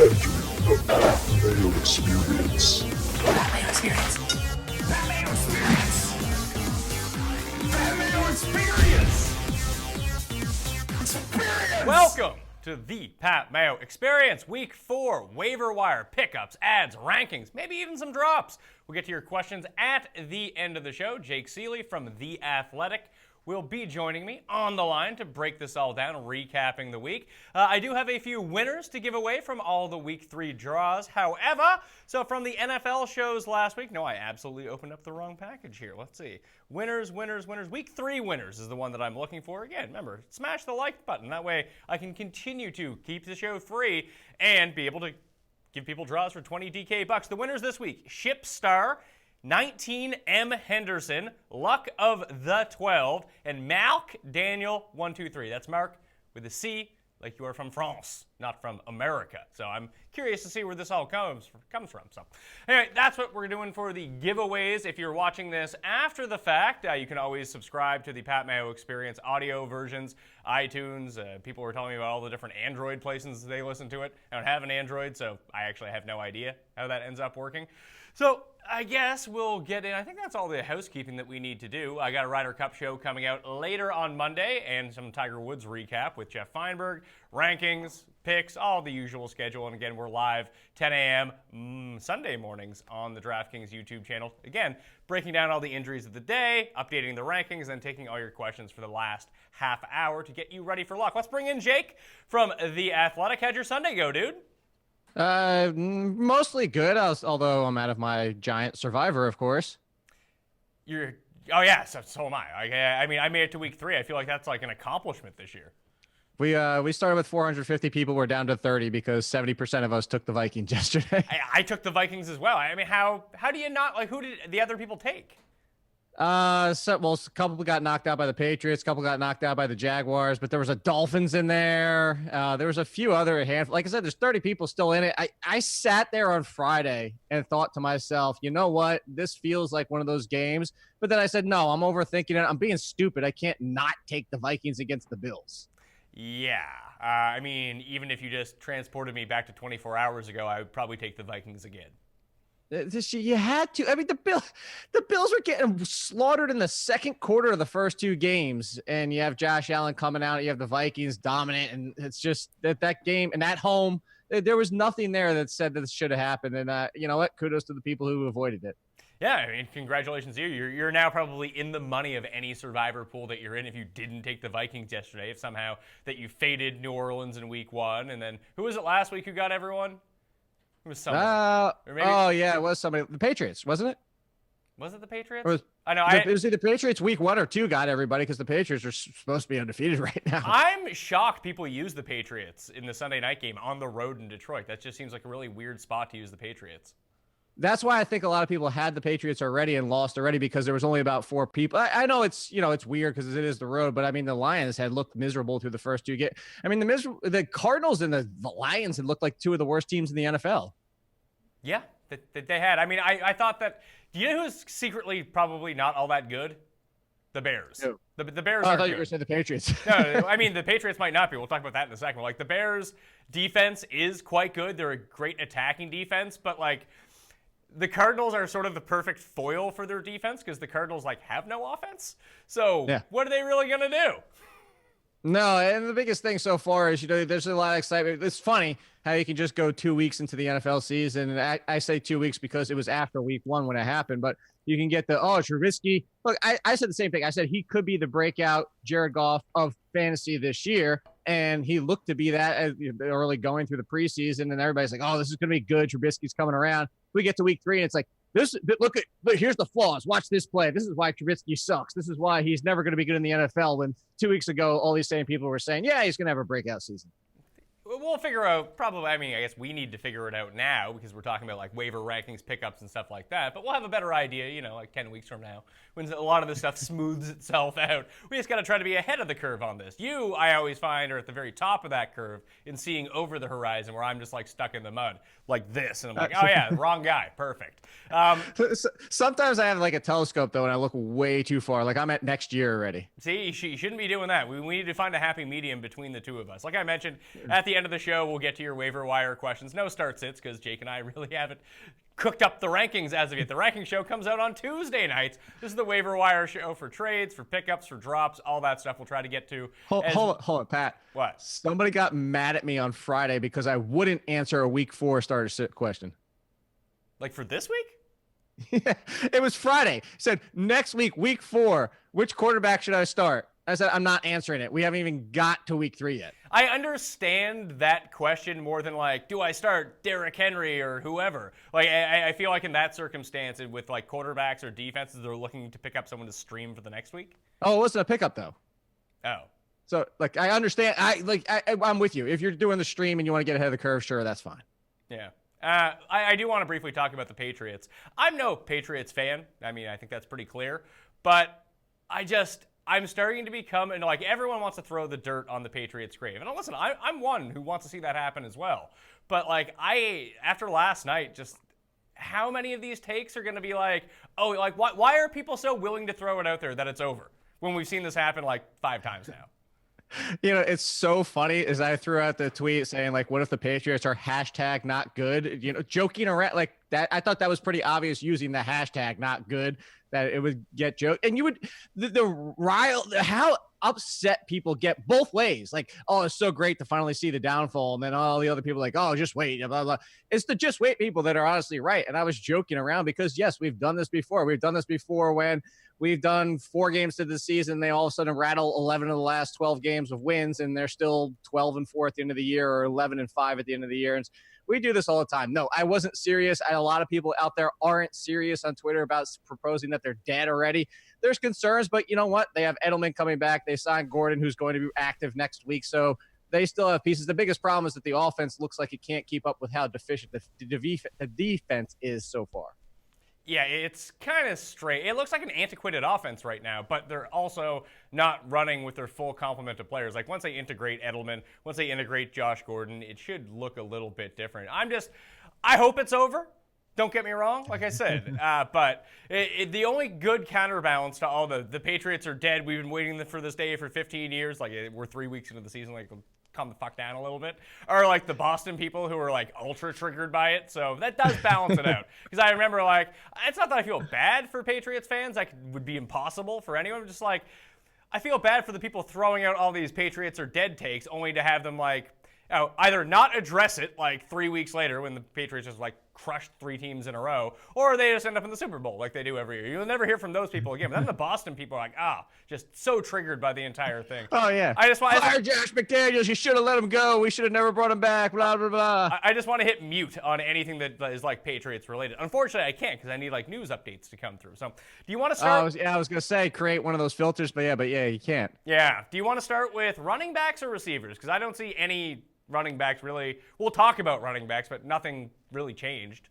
Entering the Mayo Experience. Mayo Experience. Mayo Experience. Mayo Experience. Welcome to the Pat Mayo Experience, Week 4, waiver wire, pickups, ads, rankings, maybe even some drops. We'll get to your questions at the end of the show. Jake Ciely from The Athletic will be joining me on the line to break this all down, recapping the week. I do have a few winners to give away from all the Week 3 draws. However, so from the NFL shows last week, no, I absolutely opened up the wrong package here. Let's see. Winners. Week 3 winners is the one that I'm looking for. Again, remember, smash the like button. That way I can continue to keep the show free and be able to give people draws for 20 DK bucks. The winners this week, Shipstar, 19M Henderson, Luck of the 12, and Malk Daniel 123. That's Mark with a C, like you are from France, not from America. So I'm curious to see where this all comes from. So anyway, that's what we're doing for the giveaways. If you're watching this after the fact, you can always subscribe to the Pat Mayo Experience audio versions, iTunes. People were telling me about all the different Android places they listen to it. I don't have an Android, so I actually have no idea how that ends up working. So I guess we'll get in. I think that's all the housekeeping that we need to do. I got a Ryder Cup show coming out later on Monday and some Tiger Woods recap with Jeff Feinberg, rankings, picks, all the usual schedule. And again, we're live 10 a.m. Sunday mornings on the DraftKings YouTube channel. Again, breaking down all the injuries of the day, updating the rankings, and taking all your questions for the last half hour to get you ready for luck. Let's bring in Jake from The Athletic. How'd your Sunday go, dude? Mostly good, although I'm out of my giant survivor, of course. Oh yeah, so am I. I mean, I made it to week 3. I feel like that's like an accomplishment this year. We started with 450 people. We're down to 30 because 70% of us took the Vikings yesterday. I took the Vikings as well. I mean, how do you not, like, who did the other people take? A couple got knocked out by the Patriots, a couple got knocked out by the Jaguars, but there was a Dolphins in there. There was a few other handful. Like I said, there's 30 people still in it. I sat there on Friday and thought to myself, you know what? This feels like one of those games. But then I said, no, I'm overthinking it. I'm being stupid. I can't not take the Vikings against the Bills. Yeah. I mean, even if you just transported me back to 24 hours ago, I would probably take the Vikings again. You had to. I mean, the Bills were getting slaughtered in the second quarter of the first 2 games, and you have Josh Allen coming out. You have the Vikings dominant, and it's just that game and at home, there was nothing there that said that this should have happened. And you know what? Kudos to the people who avoided it. Yeah, I mean, congratulations to you. You're now probably in the money of any survivor pool that you're in if you didn't take the Vikings yesterday. If somehow that you faded New Orleans in week 1, and then who was it last week who got everyone? It was somebody. Oh yeah, it was somebody. The Patriots, wasn't it? Was it the Patriots? It was either Patriots week 1 or 2 got everybody because the Patriots are supposed to be undefeated right now. I'm shocked people use the Patriots in the Sunday night game on the road in Detroit. That just seems like a really weird spot to use the Patriots. That's why I think a lot of people had the Patriots already and lost already because there was only about 4 people. I know it's weird because it is the road, but I mean the Lions had looked miserable through the first 2 games. I mean the Cardinals and the Lions had looked like 2 of the worst teams in the NFL. Yeah, that they had. I mean, I thought that. Do you know who's secretly probably not all that good? The Bears. Who? The Bears. I thought good. you were going to say the Patriots. No, I mean the Patriots might not be. We'll talk about that in a second. Like the Bears' defense is quite good. They're a great attacking defense, but like. The Cardinals are sort of the perfect foil for their defense because the Cardinals have no offense. So What are they really going to do? No, and the biggest thing so far is, there's a lot of excitement. It's funny how you can just go 2 weeks into the NFL season. And I say 2 weeks because it was after week 1 when it happened, but you can get Trubisky. Look, I said the same thing. I said he could be the breakout Jared Goff of fantasy this year. And he looked to be that as early going through the preseason. And everybody's like, oh, this is going to be good. Trubisky's coming around. We get to week 3 and it's like, look, here's the flaws. Watch this play. This is why Trubisky sucks. This is why he's never going to be good in the NFL. When 2 weeks ago, all these same people were saying, yeah, he's going to have a breakout season. We'll figure out probably. I mean, I guess we need to figure it out now because we're talking about waiver rankings, pickups, and stuff like that. But we'll have a better idea, 10 weeks from now when a lot of this stuff smooths itself out. We just got to try to be ahead of the curve on this. You, I always find, are at the very top of that curve in seeing over the horizon, where I'm just stuck in the mud like this, and I'm like, oh yeah, wrong guy, perfect. Sometimes I have a telescope though, and I look way too far. Like I'm at next year already. See, you shouldn't be doing that. We need to find a happy medium between the two of us. Like I mentioned at the end of of the show, we'll get to your waiver wire questions. No start sits because Jake and I really haven't cooked up the rankings as of yet. The ranking show comes out on Tuesday nights. This is the waiver wire show for trades, for pickups, for drops, all that stuff we'll try to get to. Hold on, Pat. What? Somebody got mad at me on Friday because I wouldn't answer a week 4 starter sit question. Like for this week? Yeah, it was Friday. He said, next week, week 4, which quarterback should I start? I said, I'm not answering it. We haven't even got to week 3 yet. I understand that question more than like, do I start Derrick Henry or whoever? Like, I feel like in that circumstance, with like quarterbacks or defenses, they're looking to pick up someone to stream for the next week. Oh, it wasn't a pickup though. Oh. So like, I understand. I'm with you. If you're doing the stream and you want to get ahead of the curve, sure, that's fine. Yeah. I do want to briefly talk about the Patriots. I'm no Patriots fan. I mean, I think that's pretty clear. But I'm starting to become, and like everyone wants to throw the dirt on the Patriots' grave. And listen, I'm one who wants to see that happen as well. But like after last night, just how many of these takes are going to be like, oh, like why are people so willing to throw it out there that it's over when we've seen this happen like 5 times now? You know, it's so funny as I threw out the tweet saying like, what if the Patriots are hashtag not good? You know, joking around like that. I thought that was pretty obvious using the hashtag not good, that it would get joked. And you would, how upset people get both ways. Like, oh, it's so great to finally see the downfall. And then all the other people like, oh, just wait, blah, blah. It's the just wait people that are honestly right. And I was joking around because yes, we've done this before. We've done this before when we've done 4 games to the season. They all of a sudden rattle 11 of the last 12 games of wins, and they're still 12-4 at the end of the year or 11-5 at the end of the year. And we do this all the time. No, I wasn't serious. A lot of people out there aren't serious on Twitter about proposing that they're dead already. There's concerns, but you know what? They have Edelman coming back. They signed Gordon, who's going to be active next week. So they still have pieces. The biggest problem is that the offense looks like it can't keep up with how deficient the defense is so far. Yeah, it's kind of straight. It looks like an antiquated offense right now, but they're also not running with their full complement of players. Like once they integrate Edelman, once they integrate Josh Gordon, it should look a little bit different. I hope it's over. Don't get me wrong, like I said. But the only good counterbalance to all the Patriots are dead. We've been waiting for this day for 15 years. Like we're 3 weeks into the season. Like calm the fuck down a little bit. Or like the Boston people who are like ultra triggered by it. So that does balance it out. Because I remember like, it's not that I feel bad for Patriots fans. That would be impossible for anyone. Just like, I feel bad for the people throwing out all these Patriots are dead takes only to have them like, either not address it like 3 weeks later when the Patriots just like crushed 3 teams in a row, or they just end up in the Super Bowl like they do every year. You'll never hear from those people again. But then the Boston people are like, just so triggered by the entire thing. Oh, yeah. Fire Josh McDaniels. You should have let him go. We should have never brought him back, blah, blah, blah. I just want to hit mute on anything that is like Patriots related. Unfortunately, I can't because I need like news updates to come through. So do you want to start? I was going to say create one of those filters, but yeah, you can't. Yeah. Do you want to start with running backs or receivers? Because I don't see any running backs really. We'll talk about running backs, but nothing really changed.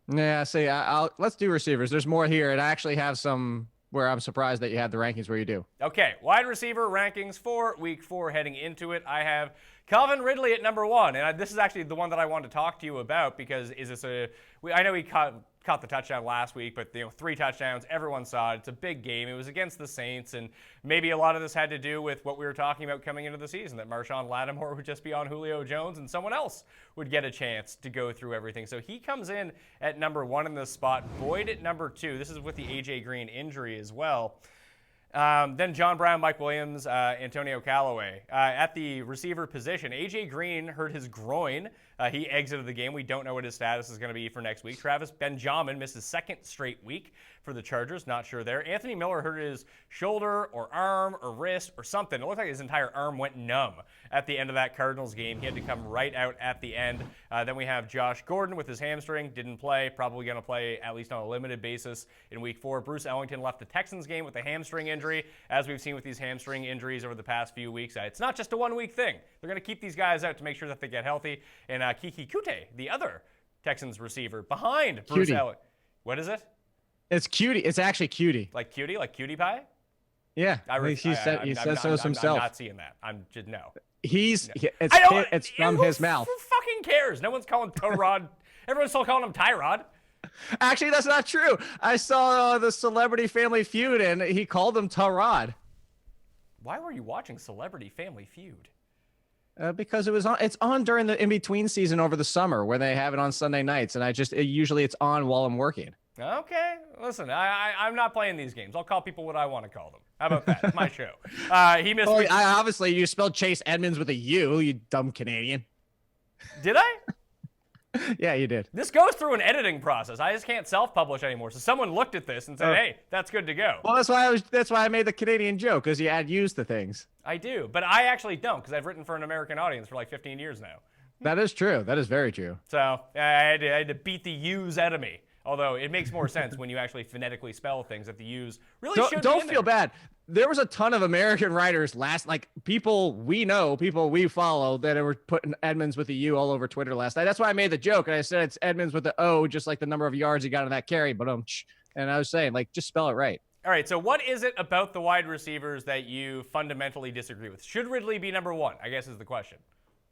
Yeah, see, let's do receivers. There's more here, and I actually have some where I'm surprised that you had the rankings where you do. Okay, wide receiver rankings for week 4 heading into it. I have Calvin Ridley at number 1, and this is actually the one that I wanted to talk to you about because I know he caught the touchdown last week, but 3 touchdowns, everyone saw it. It's a big game. It was against the Saints, and maybe a lot of this had to do with what we were talking about coming into the season, that Marshawn Lattimore would just be on Julio Jones and someone else would get a chance to go through everything. So he comes in at number 1 in this spot. Boyd at number 2. This is with the A.J. Green injury as well. Then John Brown, Mike Williams, Antonio Callaway. At the receiver position, A.J. Green hurt his groin. He exited the game. We don't know what his status is going to be for next week. Travis Benjamin missed his 2nd straight week for the Chargers. Not sure there. Anthony Miller hurt his shoulder or arm or wrist or something. It looked like his entire arm went numb at the end of that Cardinals game. He had to come right out at the end. Then we have Josh Gordon with his hamstring. Didn't play. Probably going to play at least on a limited basis in week 4. Bruce Ellington left the Texans game with a hamstring injury. As we've seen with these hamstring injuries over the past few weeks, it's not just a 1-week thing. They're going to keep these guys out to make sure that they get healthy. And Kiki Kute, the other Texans receiver, behind Bruce Ellington. What is it? It's Cutie. It's actually Cutie. Like cutie? Like cutie pie? Yeah. He said so himself. I'm not seeing that. I'm just no. It's from his mouth. Who fucking cares? No one's calling Tyrod. Everyone's still calling him Tyrod. Actually, that's not true. I saw the Celebrity Family Feud, and he called him Tyrod. Why were you watching Celebrity Family Feud? Because it's on during the in-between season over the summer where they have it on Sunday nights, and usually it's on while I'm working. Okay, listen, I'm not playing these games. I'll call people what I want to call them. How about that? It's my show. He missed. Well, obviously, you spelled Chase Edmonds with a U, you dumb Canadian. Did I? Yeah, you did. This goes through an editing process. I just can't self-publish anymore. So someone looked at this and said, "Hey, that's good to go." Well, that's why I made the Canadian joke, because you add U's to things. I do, but I actually don't, because I've written for an American audience for like 15 years now. That is true. That is very true. So I had to beat the U's out of me. Although it makes more sense when you actually phonetically spell things that the U's really should be. Don't feel bad. There was a ton of American writers people we know, people we follow that were putting Edmonds with a U all over Twitter last night. That's why I made the joke. And I said it's Edmonds with the O, just like the number of yards he got on that carry. But and I was saying, just spell it right. All right, so what is it about the wide receivers that you fundamentally disagree with? Should Ridley be number one, I guess is the question.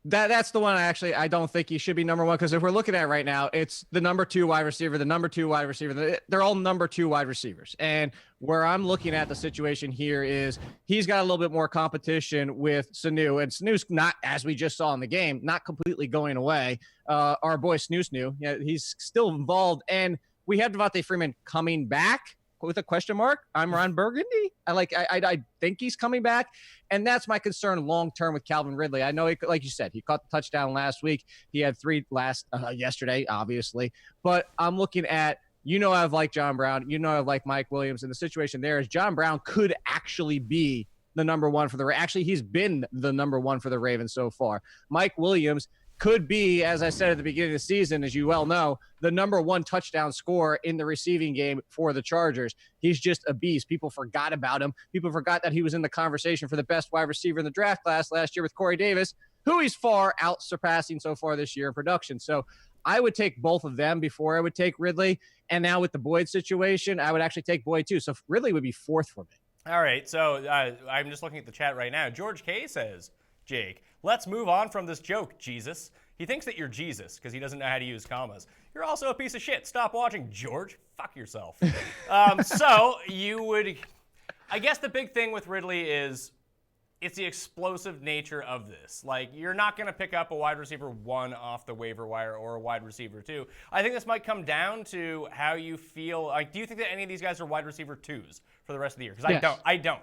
That's the one I don't think he should be number one, because if we're looking at it right now, it's the number 2 wide receiver, the number 2 wide receiver. They're all number 2 wide receivers. And where I'm looking at the situation here is he's got a little bit more competition with Sanu. And Sanu's not, as we just saw in the game, not completely going away. Our boy Snoo, he's still involved. And we have Devontae Freeman coming back with a question mark. I'm Ron Burgundy. I think he's coming back. And that's my concern long-term with Calvin Ridley. I know, like you said, he caught the touchdown last week. He had 3 yesterday, obviously. But I'm looking at, I've liked John Brown. I've liked Mike Williams. And the situation there is John Brown could actually be the number 1 for the Ravens. Actually, he's been the number 1 for the Ravens so far. Mike Williams could be, as I said at the beginning of the season, as you well know, the number 1 touchdown scorer in the receiving game for the Chargers. He's just a beast. People forgot about him. People forgot that he was in the conversation for the best wide receiver in the draft class last year with Corey Davis, who he's far out surpassing so far this year in production. So I would take both of them before I would take Ridley. And now with the Boyd situation, I would actually take Boyd too. So Ridley would be 4th for me. All right, so I'm just looking at the chat right now. George K says, Jake, let's move on from this joke, Jesus. He thinks that you're Jesus because he doesn't know how to use commas. You're also a piece of shit. Stop watching, George. Fuck yourself. So you would, I guess the big thing with Ridley is it's the explosive nature of this. You're not going to pick up a wide receiver 1 off the waiver wire or a wide receiver 2. I think this might come down to how you feel. Do you think that any of these guys are wide receiver 2s for the rest of the year? Because yes. I don't.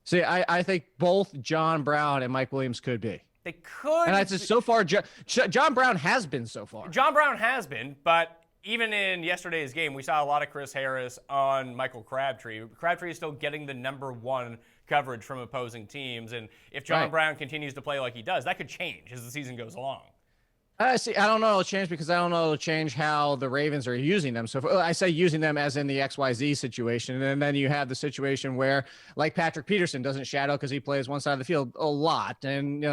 See, I think both John Brown and Mike Williams could be. They could. And it's so far, John Brown has been so far. John Brown has been, but even in yesterday's game, we saw a lot of Chris Harris on Michael Crabtree. Crabtree is still getting the number 1 coverage from opposing teams, and if John Brown continues to play like he does, that could change as the season goes along. I don't know it'll change because I don't know it'll change how the Ravens are using them. So I say using them as in the XYZ situation. And then you have the situation where, like, Patrick Peterson doesn't shadow because he plays one side of the field a lot. And,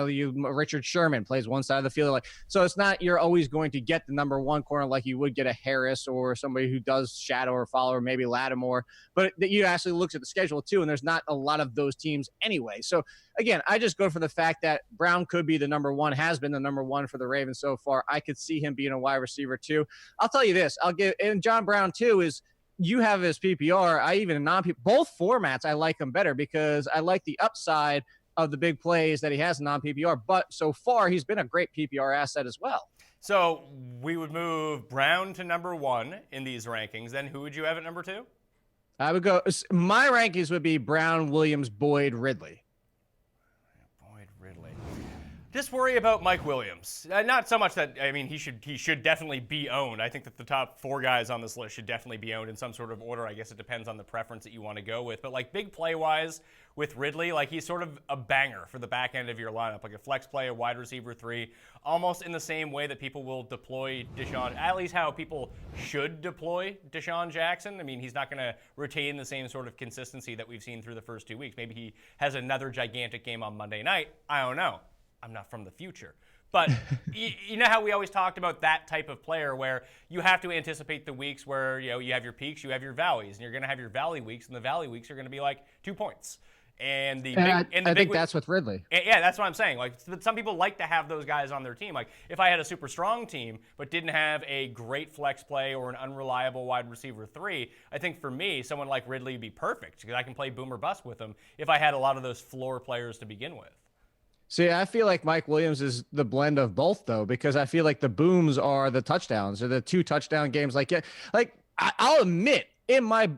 Richard Sherman plays one side of the field. So it's not you're always going to get the number 1 corner like you would get a Harris or somebody who does shadow or follow, or maybe Lattimore. But you actually look at the schedule too, and there's not a lot of those teams anyway. So again, I just go for the fact that Brown could be the number 1, has been the number 1 for the Ravens so far. I could see him being a wide receiver too. I'll tell you this, and John Brown too is, you have his PPR, both formats, I like him better because I like the upside of the big plays that he has in non-PPR, but so far he's been a great PPR asset as well. So we would move Brown to number 1 in these rankings. Then who would you have at number 2? I would go, my rankings would be Brown, Williams, Boyd, Ridley. Just worry about Mike Williams. Not so much that, he should definitely be owned. I think that the top 4 guys on this list should definitely be owned in some sort of order. I guess it depends on the preference that you want to go with. But big play-wise with Ridley, he's sort of a banger for the back end of your lineup. A flex play, a wide receiver 3, almost in the same way that people will deploy Deshaun, at least how people should deploy Deshaun Jackson. He's not going to retain the same sort of consistency that we've seen through the first 2 weeks. Maybe he has another gigantic game on Monday night. I don't know. I'm not from the future. But you know how we always talked about that type of player where you have to anticipate the weeks where you have your peaks, you have your valleys, and you're going to have your valley weeks, and the valley weeks are going to be 2 points. And I think that's with Ridley. Yeah, that's what I'm saying. Some people like to have those guys on their team. If I had a super strong team but didn't have a great flex play or an unreliable wide receiver 3, I think for me, someone like Ridley would be perfect because I can play boom or bust with him if I had a lot of those floor players to begin with. See, I feel like Mike Williams is the blend of both, though, because I feel like the booms are the touchdowns or the 2 touchdown games. I'll admit in my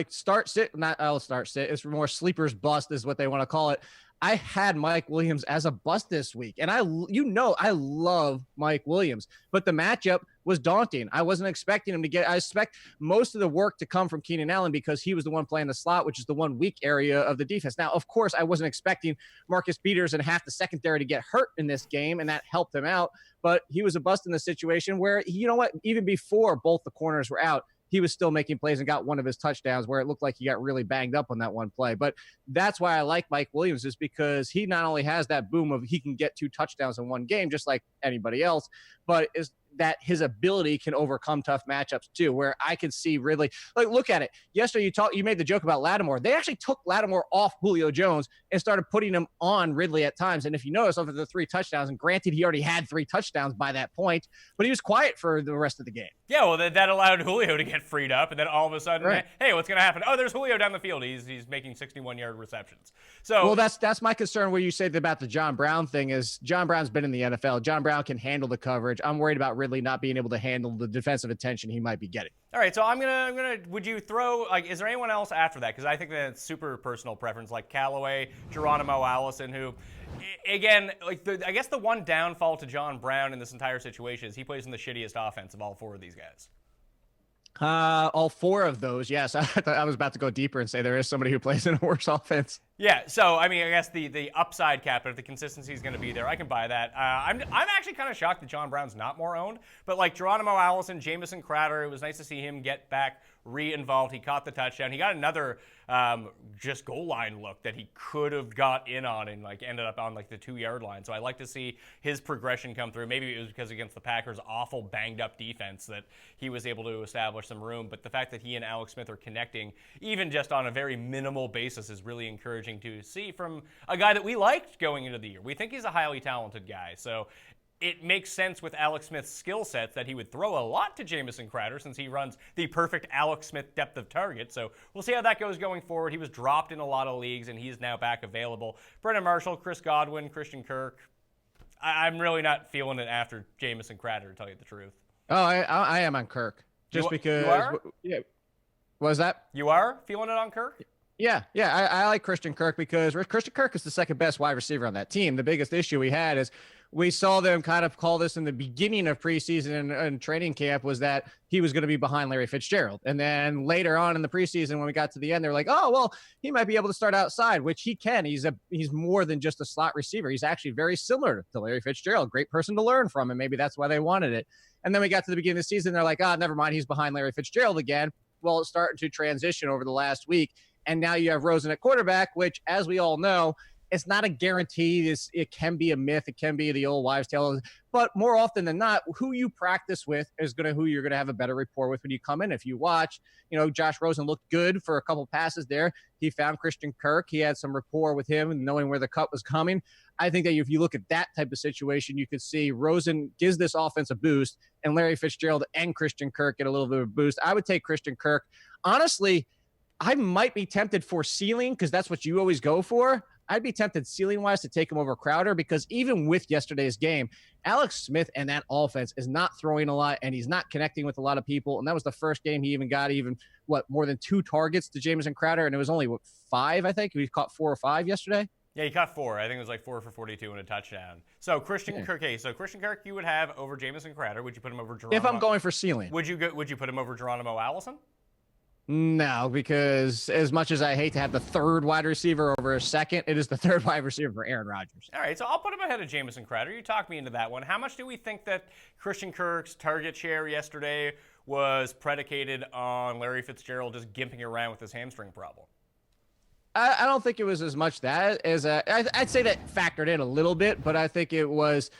start sit, not I'll start sit. It's more sleepers bust is what they want to call it. I had Mike Williams as a bust this week, and I love Mike Williams, but the matchup was daunting. I wasn't expecting him to get. I expect most of the work to come from Keenan Allen because he was the one playing the slot, which is the one weak area of the defense. Now, of course, I wasn't expecting Marcus Peters and half the secondary to get hurt in this game, and that helped him out. But he was a bust in the situation where, you know what, even before both the corners were out, he was still making plays and got one of his touchdowns where it looked like he got really banged up on that one play. But that's why I like Mike Williams, is because he not only has that boom of he can get 2 touchdowns in one game, just like anybody else, but is that his ability can overcome tough matchups too, where I could see Ridley. Look at it. Yesterday you made the joke about Lattimore. They actually took Lattimore off Julio Jones and started putting him on Ridley at times. And if you notice, over the 3 touchdowns, and granted he already had 3 touchdowns by that point, but he was quiet for the rest of the game. Yeah, well, that allowed Julio to get freed up, and then all of a sudden, right. Hey, what's going to happen? Oh, there's Julio down the field. He's making 61-yard receptions. So, well, that's my concern. Where you say about the John Brown thing is John Brown's been in the NFL. John Brown can handle the coverage. I'm worried about Ridley not being able to handle the defensive attention he might be getting. All right, so I'm gonna. Would you throw is there anyone else after that? Because I think that's super personal preference, like Callaway, Geronimo Allison, who, again, I guess the one downfall to John Brown in this entire situation is he plays in the shittiest offense of all 4 of these guys. All 4 of those, yes. I thought I was about to go deeper and say there is somebody who plays in a worse offense. Yeah, so I mean, I guess the upside cap, but if the consistency is going to be there, I can buy that. I'm actually kind of shocked that John Brown's not more owned, but like Geronimo Allison, Jamison Crowder, it was nice to see him get back re-involved. He caught the touchdown. He got another just goal line look that he could have got in on and ended up on the 2-yard line. So I like to see his progression come through. Maybe it was because against the Packers' awful banged up defense that he was able to establish some room. But the fact that he and Alex Smith are connecting, even just on a very minimal basis, is really encouraging to see from a guy that we liked going into the year. We think he's a highly talented guy. So it makes sense with Alex Smith's skill sets that he would throw a lot to Jamison Crowder since he runs the perfect Alex Smith depth of target. So we'll see how that goes going forward. He was dropped in a lot of leagues, and he's now back available. Brendan Marshall, Chris Godwin, Christian Kirk. I'm really not feeling it after Jamison Crowder, to tell you the truth. Oh, I am on Kirk. Just because. You are? Yeah. What was that? You are feeling it on Kirk? Yeah. I like Christian Kirk because Christian Kirk is the second best wide receiver on that team. The biggest issue we had is we saw them kind of call this in the beginning of preseason and training camp was that he was going to be behind Larry Fitzgerald. And then later on in the preseason, when we got to the end, they're like, oh, well, he might be able to start outside, which he can. He's more than just a slot receiver. He's actually very similar to Larry Fitzgerald. Great person to learn from, and maybe that's why they wanted it. And then we got to the beginning of the season, they're like, never mind, he's behind Larry Fitzgerald again. Well, it's starting to transition over the last week. And now you have Rosen at quarterback, which, as we all know, it's not a guarantee. It can be a myth. It can be the old wives' tale. But more often than not, who you practice with is who you're going to have a better rapport with when you come in. If you watch, Josh Rosen looked good for a couple passes there. He found Christian Kirk. He had some rapport with him and knowing where the cut was coming. I think that if you look at that type of situation, you could see Rosen gives this offense a boost, and Larry Fitzgerald and Christian Kirk get a little bit of a boost. I would take Christian Kirk. Honestly, I might be tempted for ceiling because that's what you always go for. I'd be tempted ceiling-wise to take him over Crowder because even with yesterday's game, Alex Smith and that offense is not throwing a lot, and he's not connecting with a lot of people. And that was the first game he even got more than 2 targets to Jamison Crowder, and it was only, 5, I think? He caught 4 or 5 yesterday? Yeah, he caught 4. I think it was 4 for 42 and a touchdown. So Christian Kirk, Christian Kirk you would have over Jamison Crowder. Would you put him over Geronimo? If I'm going for ceiling. Would you put him over Geronimo Allison? No, because as much as I hate to have the third wide receiver over a second, it is the third wide receiver for Aaron Rodgers. All right, so I'll put him ahead of Jamison Crowder. You talked me into that one. How much do we think that Christian Kirk's target share yesterday was predicated on Larry Fitzgerald just gimping around with his hamstring problem? I don't think it was as much that as I'd say that factored in a little bit, but I think it was,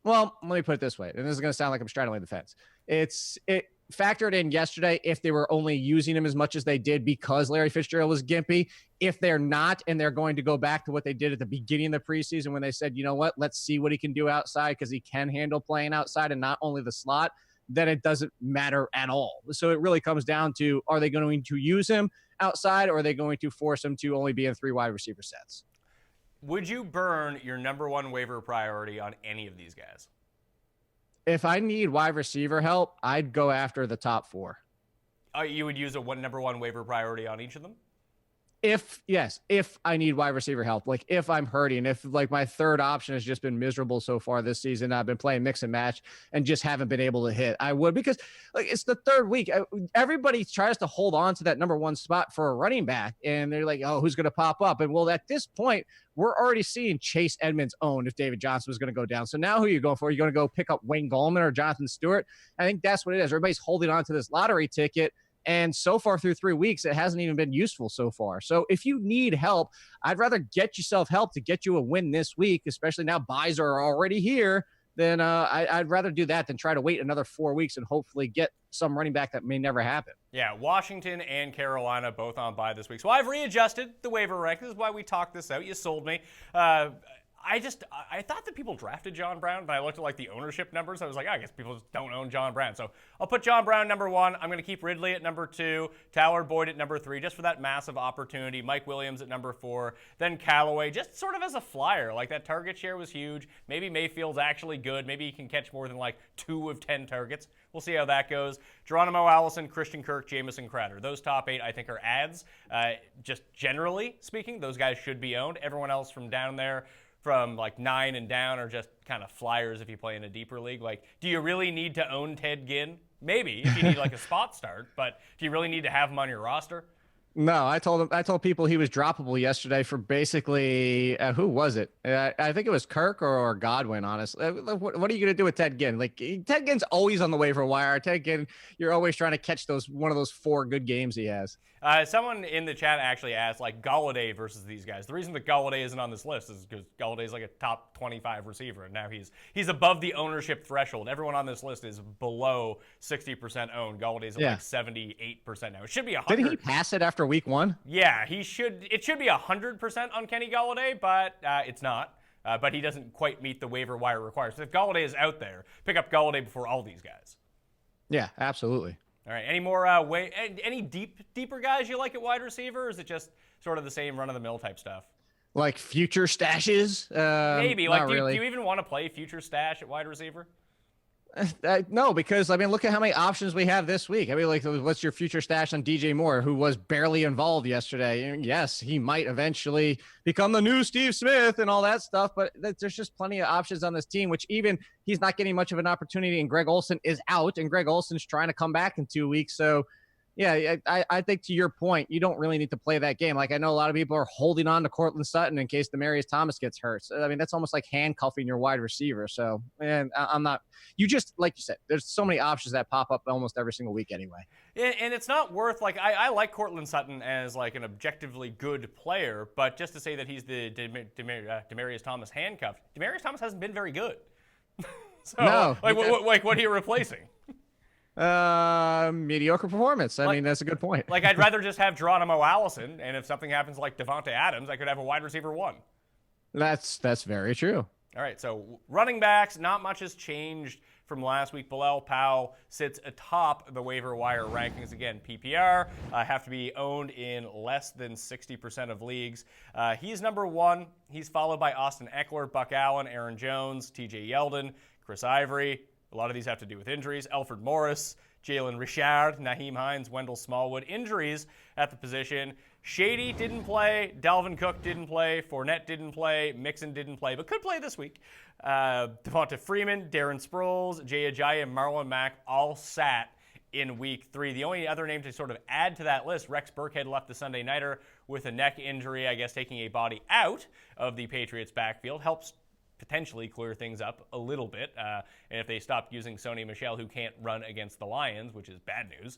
well, let me put it this way, and this is going to sound like I'm straddling the fence. It factored in yesterday if they were only using him as much as they did because Larry Fitzgerald was gimpy. If they're not, and they're going to go back to what they did at the beginning of the preseason when they said, you know what, let's see what he can do outside because he can handle playing outside and not only the slot, then it doesn't matter at all. So it really comes down to, are they going to use him outside or are they going to force him to only be in 3 wide receiver sets? Would you burn your number one waiver priority on any of these guys? If I need wide receiver help, I'd go after the top 4. You would use a number one waiver priority on each of them? If I need wide receiver help, like if I'm hurting, if like my third option has just been miserable so far this season, I've been playing mix and match and just haven't been able to hit, I would, because like it's the third week. Everybody tries to hold on to that number one spot for a running back, and they're like, oh, who's going to pop up? And well, at this point, we're already seeing Chase Edmonds owned if David Johnson was going to go down. So now who are you going for? You're going to go pick up Wayne Gallman or Jonathan Stewart? I think that's what it is. Everybody's holding on to this lottery ticket. And so far through 3 weeks, it hasn't even been useful so far. So if you need help, I'd rather get yourself help to get you a win this week, especially now buys are already here. Then I'd rather do that than try to wait another 4 weeks and hopefully get some running back that may never happen. Yeah, Washington and Carolina both on bye this week. So I've readjusted the waiver rank. This is why we talked this out. You sold me. I thought that people drafted John Brown, but I looked at like the ownership numbers. I was like, I guess people just don't own John Brown. So I'll put John Brown number 1. I'm going to keep Ridley at number 2, Tyler Boyd at number 3, just for that massive opportunity. Mike Williams at number 4, then Callaway, just sort of as a flyer. Like that target share was huge. Maybe Mayfield's actually good. Maybe he can catch more than like 2 of 10 targets. We'll see how that goes. Geronimo Allison, Christian Kirk, Jamison Crowder. Those top 8, I think, are ads. Just generally speaking, those guys should be owned. Everyone else from down there, from like 9 and down, are just kind of flyers if you play in a deeper league. Like, do you really need to own Ted Ginn? Maybe, if you need like a spot start, but do you really need to have him on your roster? No, I told people he was droppable yesterday for basically who was it? I think it was Kirk or Godwin. Honestly, what are you going to do with Ted Ginn? Like Ted Ginn's always on the waiver wire. Ted Ginn, you're always trying to catch one of those 4 good games he has. Someone in the chat actually asked, like, Galladay versus these guys. The reason that Galladay isn't on this list is because Galladay is like a top 25 receiver, and now he's above the ownership threshold. Everyone on this list is below 60% owned. Galladay's at like 78% now. It should be 100. Didn't he pass it after week 1? Yeah, it should be 100% on Kenny Galladay, but it's not. But he doesn't quite meet the waiver wire requirements. So if Galladay is out there, pick up Galladay before all these guys. Yeah, absolutely. All right. Any more any deeper guys you like at wide receiver, or is it just sort of the same run-of-the-mill type stuff? Like future stashes? Maybe. Like, do really. you even want to play future stash at wide receiver? No, because, I mean, look at how many options we have this week. I mean, like, what's your future stash on DJ Moore, who was barely involved yesterday? Yes, he might eventually become the new Steve Smith and all that stuff, but there's just plenty of options on this team, which even he's not getting much of an opportunity, and Greg Olsen is out, and Greg Olsen's trying to come back in 2 weeks. So, yeah, I think to your point, you don't really need to play that game. Like, I know a lot of people are holding on to Cortland Sutton in case Demaryius Thomas gets hurt. So, I mean, that's almost like handcuffing your wide receiver. So, man, I'm not – you just – like you said, there's so many options that pop up almost every single week anyway. And it's not worth – like, I like Cortland Sutton as, like, an objectively good player, but just to say that he's the Demaryius Thomas handcuffed, Demaryius Thomas hasn't been very good. So, no. Like, what are you replacing? Mediocre performance. I mean, that's a good point. Like, I'd rather just have Geronimo Allison, and if something happens like Devontae Adams, I could have a wide receiver 1. That's very true. All right, so running backs, not much has changed from last week. Bilal Powell sits atop the waiver wire rankings. Again, PPR, have to be owned in less than 60% of leagues. He's number 1. He's followed by Austin Eckler, Buck Allen, Aaron Jones, TJ Yeldon, Chris Ivory. A lot of these have to do with injuries. Alfred Morris, Jalen Richard, Naheem Hines, Wendell Smallwood. Injuries at the position. Shady didn't play. Dalvin Cook didn't play. Fournette didn't play. Mixon didn't play, but could play this week. Devonta Freeman, Darren Sproles, Jay Ajayi, and Marlon Mack all sat in week 3. The only other name to sort of add to that list, Rex Burkhead left the Sunday Nighter with a neck injury. I guess taking a body out of the Patriots' backfield helps potentially clear things up a little bit. And if they stop using Sony Michel, who can't run against the Lions, which is bad news,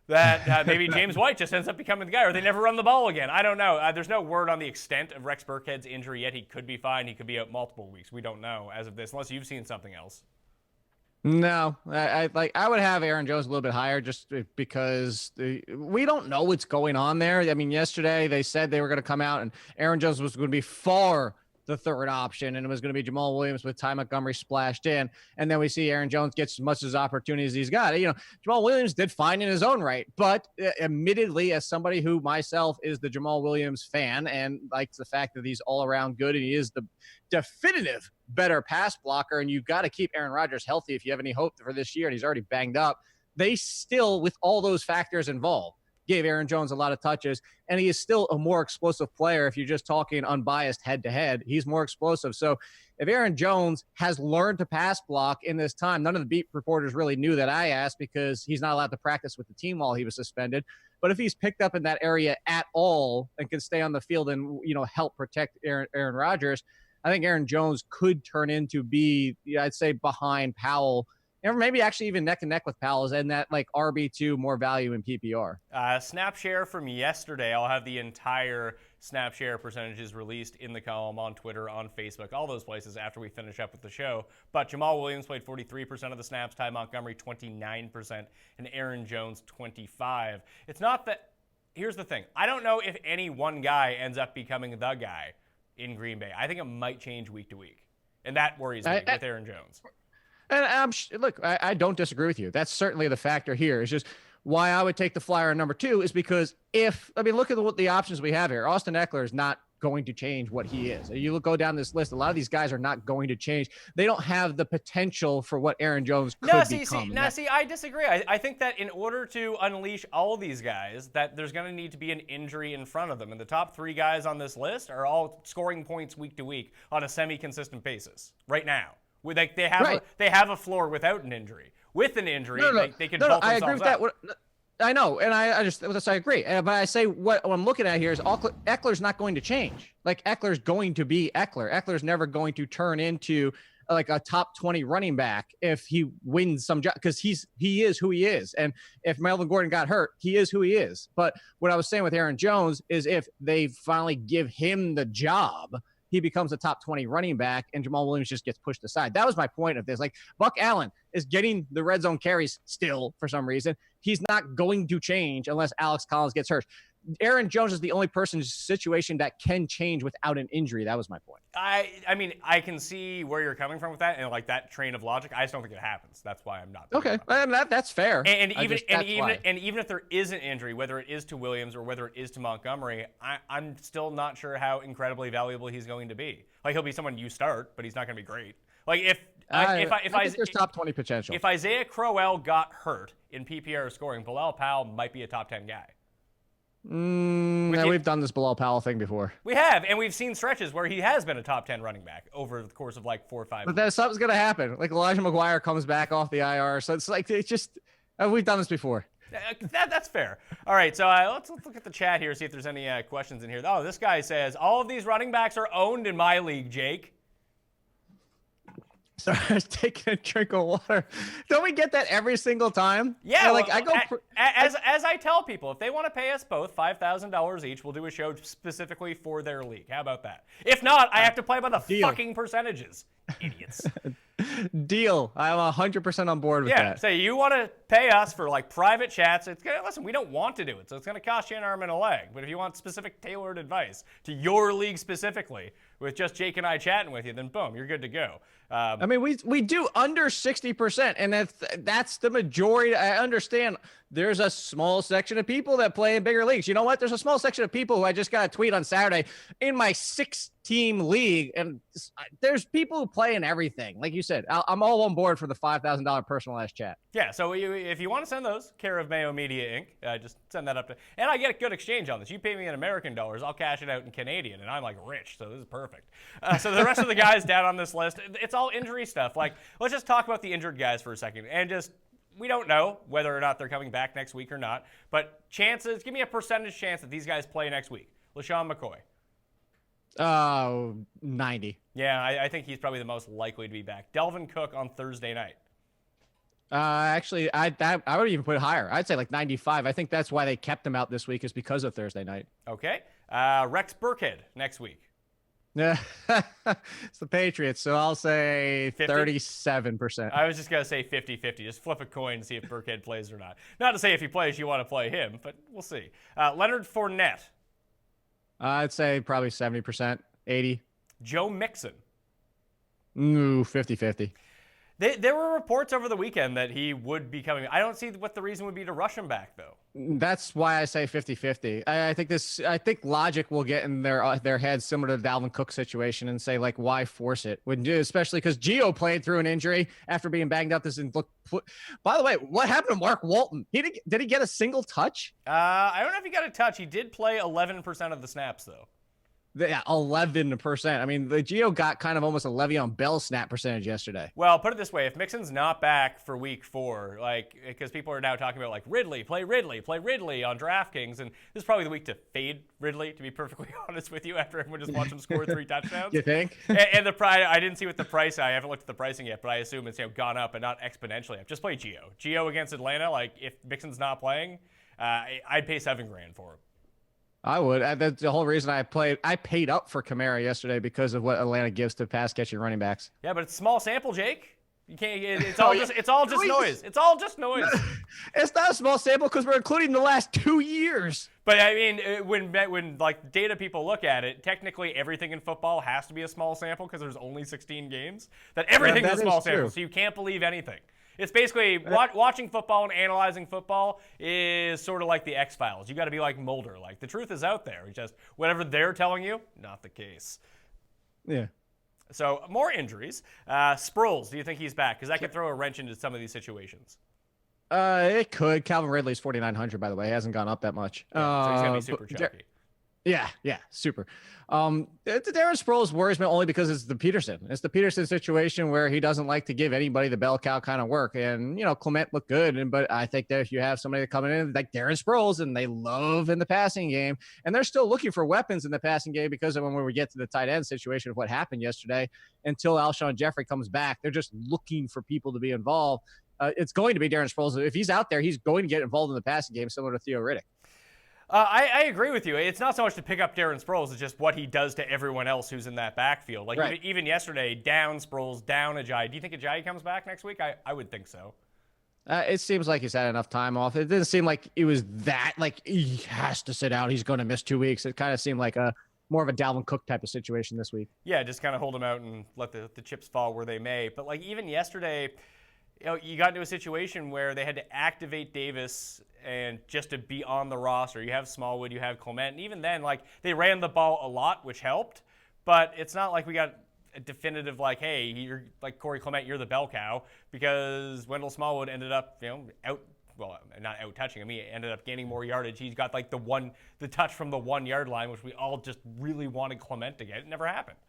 that maybe James White just ends up becoming the guy, or they never run the ball again. I don't know. There's no word on the extent of Rex Burkhead's injury yet. He could be fine. He could be out multiple weeks. We don't know as of this, unless you've seen something else. No, I would have Aaron Jones a little bit higher just because we don't know what's going on there. I mean, yesterday they said they were going to come out and Aaron Jones was going to be far the third option, and it was going to be Jamal Williams with Ty Montgomery splashed in. And then we see Aaron Jones gets as much as opportunity as he's got. Jamal Williams did fine in his own right, but admittedly, as somebody who myself is the Jamal Williams fan and likes the fact that he's all around good and he is the definitive better pass blocker, and you've got to keep Aaron Rodgers healthy if you have any hope for this year, and he's already banged up. They still, with all those factors involved, gave Aaron Jones a lot of touches, and he is still a more explosive player. If you're just talking unbiased head-to-head, he's more explosive. So if Aaron Jones has learned to pass block in this time, none of the beat reporters really knew that, I asked, because he's not allowed to practice with the team while he was suspended. But if he's picked up in that area at all and can stay on the field and, help protect Aaron Rodgers, I think Aaron Jones could turn into I'd say, behind Powell, or maybe actually even neck and neck with Powell, and that like RB2 more value in PPR. Snap share from yesterday. I'll have the entire snap share percentages released in the column on Twitter, on Facebook, all those places after we finish up with the show. But Jamal Williams played 43% of the snaps, Ty Montgomery 29%, and Aaron Jones 25%. It's not that. Here's the thing. I don't know if any one guy ends up becoming the guy in Green Bay. I think it might change week to week, and that worries me with Aaron Jones. And look, I don't disagree with you. That's certainly the factor here. It's just why I would take the flyer on number 2 is because look at what the options we have here. Austin Eckler is not going to change what he is. You go down this list, a lot of these guys are not going to change. They don't have the potential for what Aaron Jones could become. I disagree. I think that in order to unleash all these guys, that there's going to need to be an injury in front of them. And the top 3 guys on this list are all scoring points week to week on a semi-consistent basis right now. They have a floor without an injury. With an injury, they can bulk themselves I agree with up. that. I know, and I agree. But I say what I'm looking at here is Eckler's not going to change. Like, Eckler's going to be Eckler. Eckler's never going to turn into like a top 20 running back if he wins some job, because he is who he is. And if Melvin Gordon got hurt, he is who he is. But what I was saying with Aaron Jones is if they finally give him the job, he becomes a top 20 running back and Jamal Williams just gets pushed aside. That was my point of this. Like, Buck Allen is getting the red zone carries still for some reason. He's not going to change unless Alex Collins gets hurt. Aaron Jones is the only person's situation that can change without an injury. That was my point. I mean, I can see where you're coming from with that and like that train of logic. I just don't think it happens. That's why I'm not. Okay, that's fair. And even if there is an injury, whether it is to Williams or whether it is to Montgomery, I'm still not sure how incredibly valuable he's going to be. Like, he'll be someone you start, but he's not going to be great. Like, I think there's top 20 potential. If Isaiah Crowell got hurt in PPR scoring, Bilal Powell might be a top 10 guy. We've done this Bilal Powell thing before. We have, and we've seen stretches where he has been a top 10 running back over the course of like 4 or 5 But then something's going to happen. Like, Elijah McGuire comes back off the IR. So it's like, we've done this before. That's fair. All right, so let's look at the chat here, see if there's any questions in here. Oh, this guy says, all of these running backs are owned in my league, Jake. Sorry, I was taking a drink of water. Don't we get that every single time? Yeah, as I tell people, if they want to pay us both $5,000 each, we'll do a show specifically for their league. How about that? If not, I have to play by the fucking percentages. Idiots. Deal. I'm 100% on board with that. Yeah, so you want to pay us for like private chats. Listen, we don't want to do it, so it's going to cost you an arm and a leg. But if you want specific tailored advice to your league specifically, with just Jake and I chatting with you, then boom, you're good to go. I mean, we do under 60%, and that's the majority. I understand there's a small section of people that play in bigger leagues. You know what? There's a small section of people who I just got a tweet on Saturday in my 6-team league, and there's people who play in everything. Like you said, I'm all on board for the $5,000 personalized chat. Yeah, so if you want to send those, care of Mayo Media Inc., just send that up to, and I get a good exchange on this. You pay me in American dollars, I'll cash it out in Canadian, and I'm like rich, so this is perfect. So the rest of the guys down on this list, it's all injury stuff. Like, let's just talk about the injured guys for a second, and we don't know whether or not they're coming back next week or not, but chances, give me a percentage chance that these guys play next week. LaShawn McCoy. 90. Yeah, I think he's probably the most likely to be back. Delvin Cook on Thursday night. Actually, I would even put it higher. I'd say like 95. I think that's why they kept him out this week, is because of Thursday night. Okay. Rex Burkhead next week. Yeah, it's the Patriots, so I'll say 37%. I was just going to say 50-50. Just flip a coin and see if Burkhead plays or not. Not to say if he plays, you want to play him, but we'll see. Leonard Fournette. I'd say probably 70%, 80. Joe Mixon. Ooh, 50-50. There were reports over the weekend that he would be coming. I don't see what the reason would be to rush him back, though. That's why I say 50-50. I think logic will get in their heads similar to the Dalvin Cook situation and say, like, why force it? Especially because Gio played through an injury after being banged up. By the way, what happened to Mark Walton? Did he get a single touch? I don't know if he got a touch. He did play 11% of the snaps, though. Yeah, 11%. I mean, the Gio got kind of almost a Le'Veon Bell snap percentage yesterday. Well, put it this way. If Mixon's not back for week 4, because people are now talking about, like, play Ridley on DraftKings, and this is probably the week to fade Ridley, to be perfectly honest with you, after everyone just watched him score 3 touchdowns. You think? And the price, I didn't see what the price, I haven't looked at the pricing yet, but I assume it's gone up and not exponentially up. Just play Gio. Gio against Atlanta, like, if Mixon's not playing, I'd pay $7,000 for him. I would. That's the whole reason I paid up for Kamara yesterday because of what Atlanta gives to pass catching running backs. Yeah, but it's a small sample, Jake. You can't. It's all just noise. It's all just noise. It's not a small sample because we're including the last 2 years. But I mean, when like data people look at it, technically everything in football has to be a small sample because there's only 16 games. That everything's a small sample, so you can't believe anything. It's basically watching football and analyzing football is sort of like the X-Files. You got to be like Mulder. Like, the truth is out there. It's just whatever they're telling you, not the case. Yeah. So, more injuries. Sproles, do you think he's back? Because that could throw a wrench into some of these situations. It could. Calvin Ridley's 4,900, by the way. He hasn't gone up that much. Yeah, so he's going to be super chalky. Yeah, super. Darren Sproles worries me only because it's the Peterson. It's the Peterson situation where he doesn't like to give anybody the bell cow kind of work. And, Clement looked good, but I think that if you have somebody coming in like Darren Sproles and they love in the passing game, and they're still looking for weapons in the passing game because of when we get to the tight end situation of what happened yesterday, until Alshon Jeffrey comes back, they're just looking for people to be involved. It's going to be Darren Sproles. If he's out there, he's going to get involved in the passing game, similar to Theo Riddick. I agree with you. It's not so much to pick up Darren Sproles, it's just what he does to everyone else who's in that backfield. Like, right. even yesterday, down Sproles, down Ajayi. Do you think Ajayi comes back next week? I would think so. It seems like he's had enough time off. It didn't seem like it was that, like, he has to sit out. He's going to miss 2 weeks. It kind of seemed like more of a Dalvin Cook type of situation this week. Yeah, just kind of hold him out and let the chips fall where they may. But, like, even yesterday, you got into a situation where they had to activate Davis and just to be on the roster. You have Smallwood, you have Clement, and even then, like, they ran the ball a lot, which helped, but it's not like we got a definitive, like, hey, you're like Corey Clement, you're the bell cow, because Wendell Smallwood ended up, not out touching him, he ended up gaining more yardage. He's got like the touch from the 1 yard line, which we all just really wanted Clement to get. It never happened.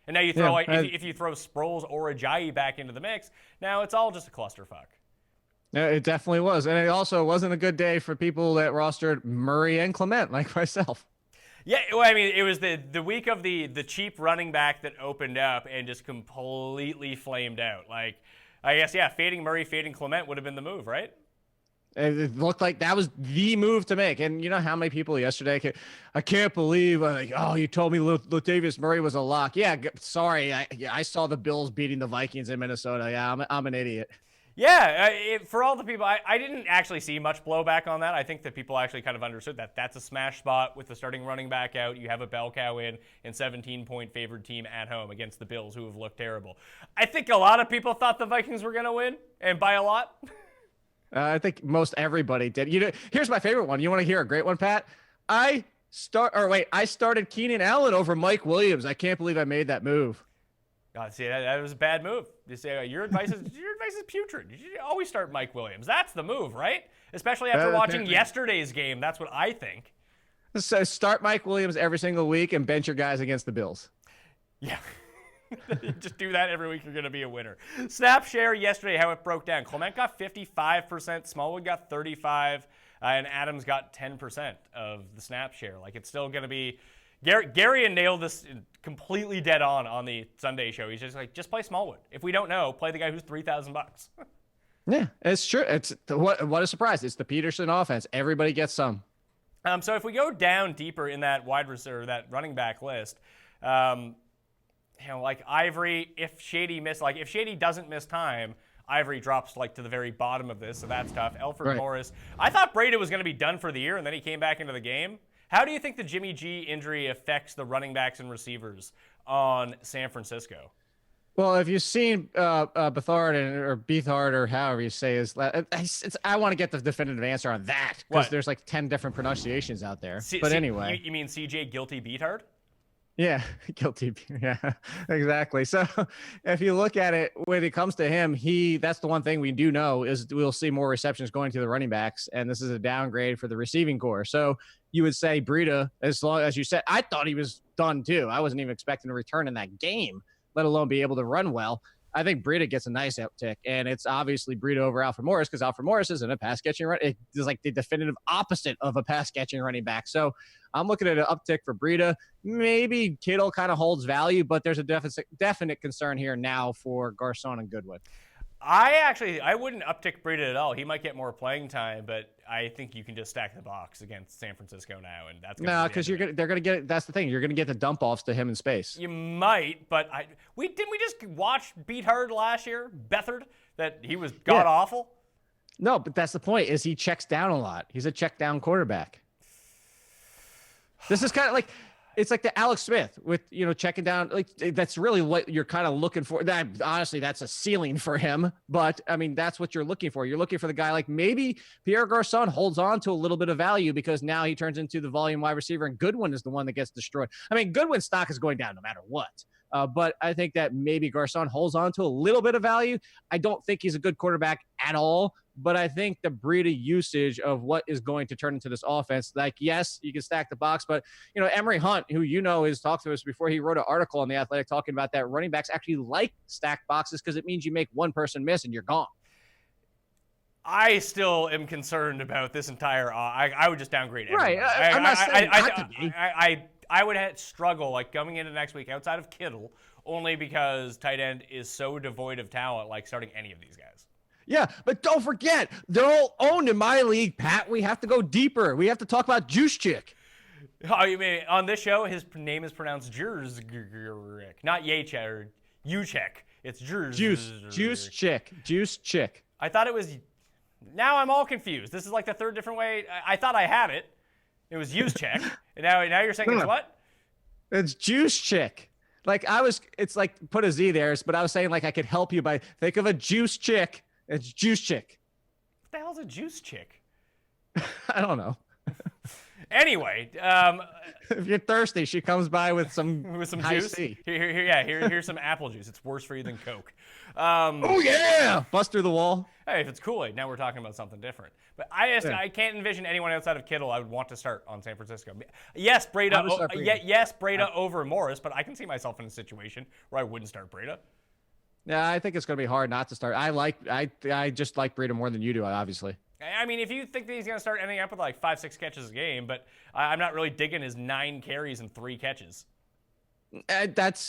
And now you throw if you throw Sproles or Ajayi back into the mix, now it's all just a clusterfuck. Yeah, it definitely was. And it also wasn't a good day for people that rostered Murray and Clement, like myself. Yeah, well, I mean, it was the week of the cheap running back that opened up and just completely flamed out. Like, I guess, yeah, fading Murray, fading Clement would have been the move, right? It looked like that was the move to make. And you know how many people yesterday, I can't believe, you told me Latavius Murray was a lock. Yeah, sorry. I saw the Bills beating the Vikings in Minnesota. Yeah, I'm an idiot. Yeah, for all the people, I didn't actually see much blowback on that. I think that people actually kind of understood that that's a smash spot with the starting running back out. You have a bell cow in 17-point favored team at home against the Bills, who have looked terrible. I think a lot of people thought the Vikings were going to win, and by a lot. I think most everybody did. Here's my favorite one. You want to hear a great one, Pat? I started Keenan Allen over Mike Williams. I can't believe I made that move. God, see, that was a bad move. You say your advice is putrid. You should always start Mike Williams. That's the move, right? Especially after watching yesterday's game. That's what I think. So start Mike Williams every single week and bench your guys against the Bills. Yeah. Just do that every week. You're going to be a winner. Snap share yesterday, how it broke down. Clement got 55%, Smallwood got 35%, and Adams got 10% of the snap share. Like, it's still going to be Gary nailed this completely dead on the Sunday show. He's just like, just play Smallwood. If we don't know, play the guy who's $3,000. Yeah, it's true. It's what a surprise. It's the Peterson offense. Everybody gets some. So if we go down deeper in that wide receiver, that running back list, like Ivory, if Shady doesn't miss time, Ivory drops like to the very bottom of this, so that's tough. Alfred Morris, I thought Breda was going to be done for the year, and then he came back into the game. How do you think the Jimmy G injury affects the running backs and receivers on San Francisco? Well, if you've seen Bethard or Beathard or however you say I want to get the definitive answer on that because there's like 10 different pronunciations out there. But anyway. You mean CJ Guilty Beathard? Yeah, guilty. Yeah, exactly. So if you look at it, when it comes to him, that's the one thing we do know is we'll see more receptions going to the running backs, and this is a downgrade for the receiving core. So you would say Breida, as long as you said, I thought he was done too. I wasn't even expecting to return in that game, let alone be able to run well. I think Breida gets a nice uptick, and it's obviously Breida over Alfred Morris because Alfred Morris isn't a pass-catching run. It is like the definitive opposite of a pass-catching running back. So I'm looking at an uptick for Breida. Maybe Kittle kind of holds value, but there's a definite concern here now for Garcon and Goodwin. I wouldn't uptick Breida at all. He might get more playing time, but I think you can just stack the box against San Francisco now, and that's because they're gonna get. That's the thing. You're gonna get the dump offs to him in space. You might, but we just watch Beathard last year, Bethard, that he was god awful. No, but that's the point. Is he checks down a lot? He's a check down quarterback. This is kind of like. It's like the Alex Smith with, checking down. Like that's really what you're kind of looking for. Honestly, that's a ceiling for him. But I mean, that's what you're looking for. You're looking for the guy like maybe Pierre Garcon holds on to a little bit of value because now he turns into the volume wide receiver, and Goodwin is the one that gets destroyed. I mean, Goodwin's stock is going down no matter what. But I think that maybe Garcon holds on to a little bit of value. I don't think he's a good quarterback at all. But I think the Breida usage of what is going to turn into this offense, like, yes, you can stack the box, but, Emery Hunt, who has talked to us before, he wrote an article on The Athletic talking about that running backs actually like stacked boxes because it means you make one person miss and you're gone. I still am concerned about this entire I would just downgrade everyone. Right. I'm not saying not to be. I would struggle like coming into next week outside of Kittle only because tight end is so devoid of talent, like starting any of these guys. Yeah, but don't forget, they're all owned in my league, Pat. We have to go deeper. We have to talk about Juice Chick. Oh, you mean on this show, his name is pronounced Jers, not Yachek or Uchek. It's Jers. Juice Chick. I thought it was. Now I'm all confused. This is like the third different way. I thought I had it. It was Use Check. And now you're saying it's what? It's Juice Chick. It's like put a Z there, but I was saying like I could help you by think of a Juice Chick. It's Juice Chick. What the hell's a Juice Chick? I don't know. Anyway, if you're thirsty, she comes by with some juice. Tea. Here's some apple juice. It's worse for you than Coke. Oh yeah, bust through the wall. Hey, if it's Kool-Aid, now we're talking about something different. But I can't envision anyone outside of Kittle I would want to start on San Francisco. Yes, Breida over Morris, but I can see myself in a situation where I wouldn't start Breida. Yeah, I think it's going to be hard not to start. I just like Breida more than you do, obviously. I mean, if you think that he's going to start ending up with like 5-6 catches a game, but I'm not really digging his 9 carries and 3 catches.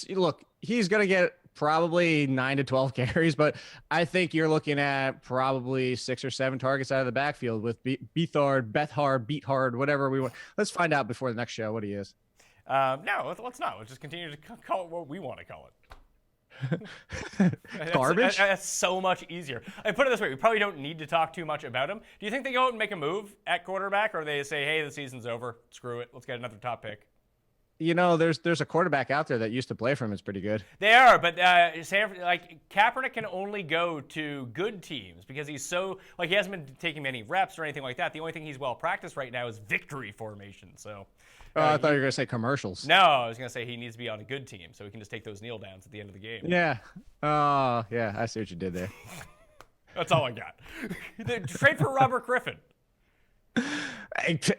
Look, he's going to get probably 9 to 12 carries, but I think you're looking at probably 6 or 7 targets out of the backfield with Beathard, whatever we want. Let's find out before the next show what he is. No, let's not. Let's just continue to call it what we want to call it. Garbage? That's so much easier. I put it this way: we probably don't need to talk too much about him. Do you think they go out and make a move at quarterback, or they say, "Hey, the season's over. Screw it. Let's get another top pick"? There's a quarterback out there that used to play for him. It's pretty good. They are, but Kaepernick can only go to good teams because he's so he hasn't been taking many reps or anything like that. The only thing he's well practiced right now is victory formation. So. I thought you were going to say commercials. No, I was going to say he needs to be on a good team so he can just take those kneel downs at the end of the game. Yeah. Yeah, I see what you did there. That's all I got. Trade for Robert Griffin.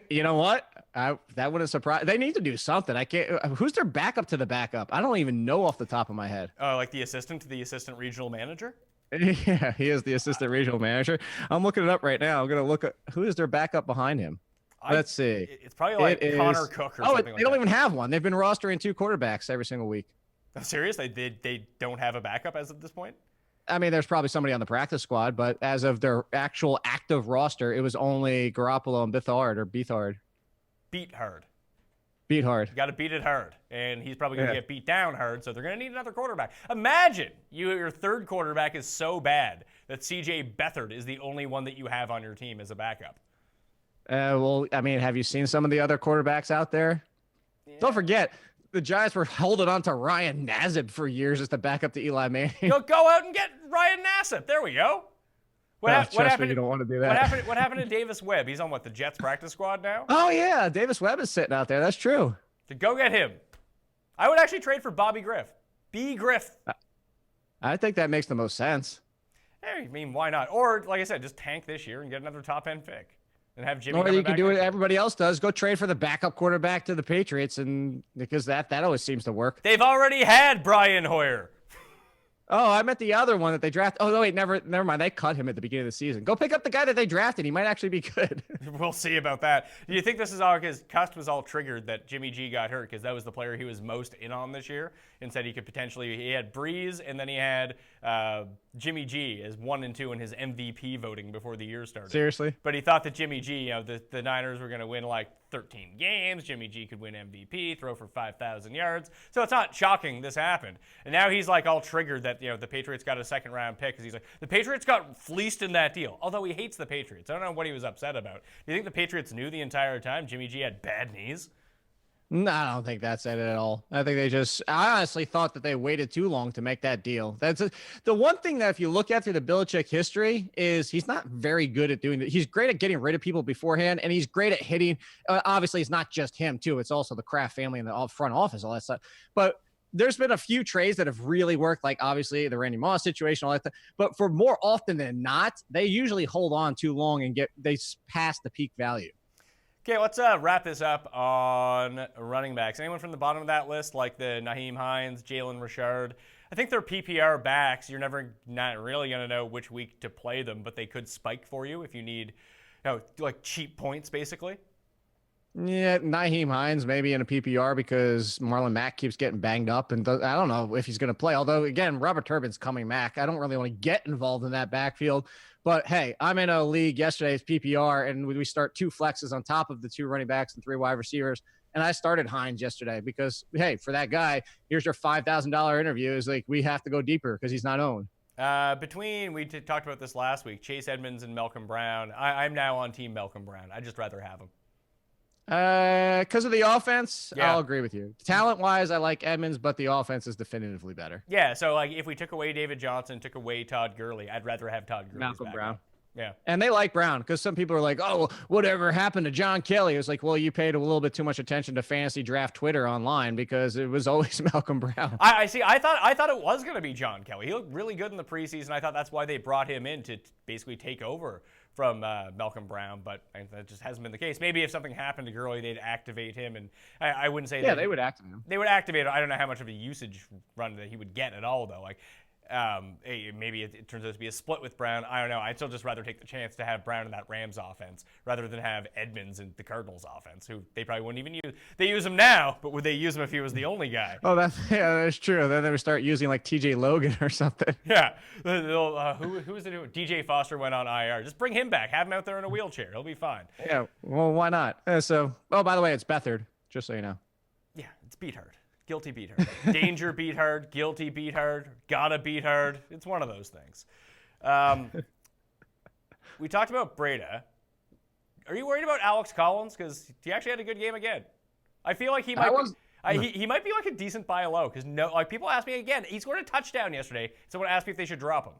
You know what? That wouldn't surprise. They need to do something. I can't. Who's their backup to the backup? I don't even know off the top of my head. Oh, like the assistant to the assistant regional manager? Yeah, he is the assistant regional manager. I'm looking it up right now. I'm going to look at who is their backup behind him. Let's see. It's probably like Connor Cook or something like that. They don't even have one. They've been rostering 2 quarterbacks every single week. Oh, serious? They don't have a backup as of this point? I mean, there's probably somebody on the practice squad, but as of their actual active roster, it was only Garoppolo and Beathard. Beat hard. You got to beat it hard. And he's probably going to get beat down hard, so they're going to need another quarterback. Imagine your third quarterback is so bad that CJ Beathard is the only one that you have on your team as a backup. Well, I mean, have you seen some of the other quarterbacks out there? Yeah. Don't forget, the Giants were holding on to Ryan Nassib for years just to back up to Eli Manning. Go out and get Ryan Nassib. There we go. What happened? You don't want to do that. What happened to Davis Webb? He's on what, the Jets practice squad now? Oh yeah, Davis Webb is sitting out there. That's true. To go get him. I would actually trade for Bobby Griff. B. Griff. I think that makes the most sense. Hey, I mean, why not? Or, like I said, just tank this year and get another top-end pick. And have Jimmy. Or you can do what everybody else does. Go trade for the backup quarterback to the Patriots, and because that always seems to work. They've already had Brian Hoyer. Oh, I meant the other one that they drafted. Oh, no, wait, never mind. They cut him at the beginning of the season. Go pick up the guy that they drafted. He might actually be good. We'll see about that. Do you think this is all because Cust was all triggered that Jimmy G got hurt because that was the player he was most in on this year and said he could potentially, he had Breeze and then he had Jimmy G as 1 and 2 in his MVP voting before the year started. Seriously? But he thought that Jimmy G, the Niners were going to win like 13 games. Jimmy G could win MVP, throw for 5,000 yards. So it's not shocking this happened. And now he's like all triggered that, the Patriots got a second round pick because he's like, the Patriots got fleeced in that deal. Although he hates the Patriots. I don't know what he was upset about. Do you think the Patriots knew the entire time Jimmy G had bad knees? No, I don't think that's it at all. I think I honestly thought that they waited too long to make that deal. The one thing that if you look at through the Belichick history is he's not very good at doing that. He's great at getting rid of people beforehand, and he's great at hitting. Obviously, it's not just him, too. It's also the Kraft family and the front office, all that stuff. But there's been a few trades that have really worked, like obviously the Randy Moss situation, all that stuff. But for more often than not, they usually hold on too long and they pass the peak value. Okay, let's wrap this up on running backs. Anyone from the bottom of that list, like the Naheem Hines, Jalen Richard? I think they're PPR backs. You're not really going to know which week to play them, but they could spike for you if you need, like cheap points, basically. Yeah, Naheem Hines maybe in a PPR because Marlon Mack keeps getting banged up, and I don't know if he's going to play. Although, again, Robert Turbin's coming back. I don't really want to get involved in that backfield. But, hey, I'm in a league yesterday's PPR, and we start 2 flexes on top of the 2 running backs and 3 wide receivers. And I started Hines yesterday because, hey, for that guy, here's your $5,000 interview. Is like we have to go deeper because he's not owned. We talked about this last week, Chase Edmonds and Malcolm Brown. I'm now on team Malcolm Brown. I'd just rather have him. Because of the offense, yeah. I'll agree with you. Talent-wise, I like Edmonds, but the offense is definitively better. Yeah, so like if we took away David Johnson, took away Todd Gurley, I'd rather have Todd Gurley. Malcolm Brown. Yeah. And they like Brown because some people are like, oh, whatever happened to John Kelly? It was like, well, you paid a little bit too much attention to fantasy draft Twitter online because it was always Malcolm Brown. I see. I thought it was going to be John Kelly. He looked really good in the preseason. I thought that's why they brought him in to basically take over from Malcolm Brown, but that just hasn't been the case. Maybe if something happened to Gurley, they'd activate him, and I wouldn't say that. Yeah, they would activate him. They would activate him. I don't know how much of a usage run that he would get at all, though. Like, maybe it turns out to be a split with Brown. I don't know. I'd still just rather take the chance to have Brown in that Rams offense rather than have Edmonds in the Cardinals offense, who they probably wouldn't even use. They use him now, but would they use him if he was the only guy? Oh, that's true. Then they would start using like TJ Logan or something. Yeah. Who is it? DJ Foster went on IR. Just bring him back. Have him out there in a wheelchair. He'll be fine. Yeah. Well, why not? By the way, it's Beathard, just so you know. Yeah, it's Beathard. Guilty beat hard. Danger beat hard. Guilty beat hard. Gotta beat hard. It's one of those things. We talked about Breda. Are you worried about Alex Collins? Because he actually had a good game again. I feel like he might he might be like a decent buy low because people ask me again. He scored a touchdown yesterday. Someone asked me if they should drop him.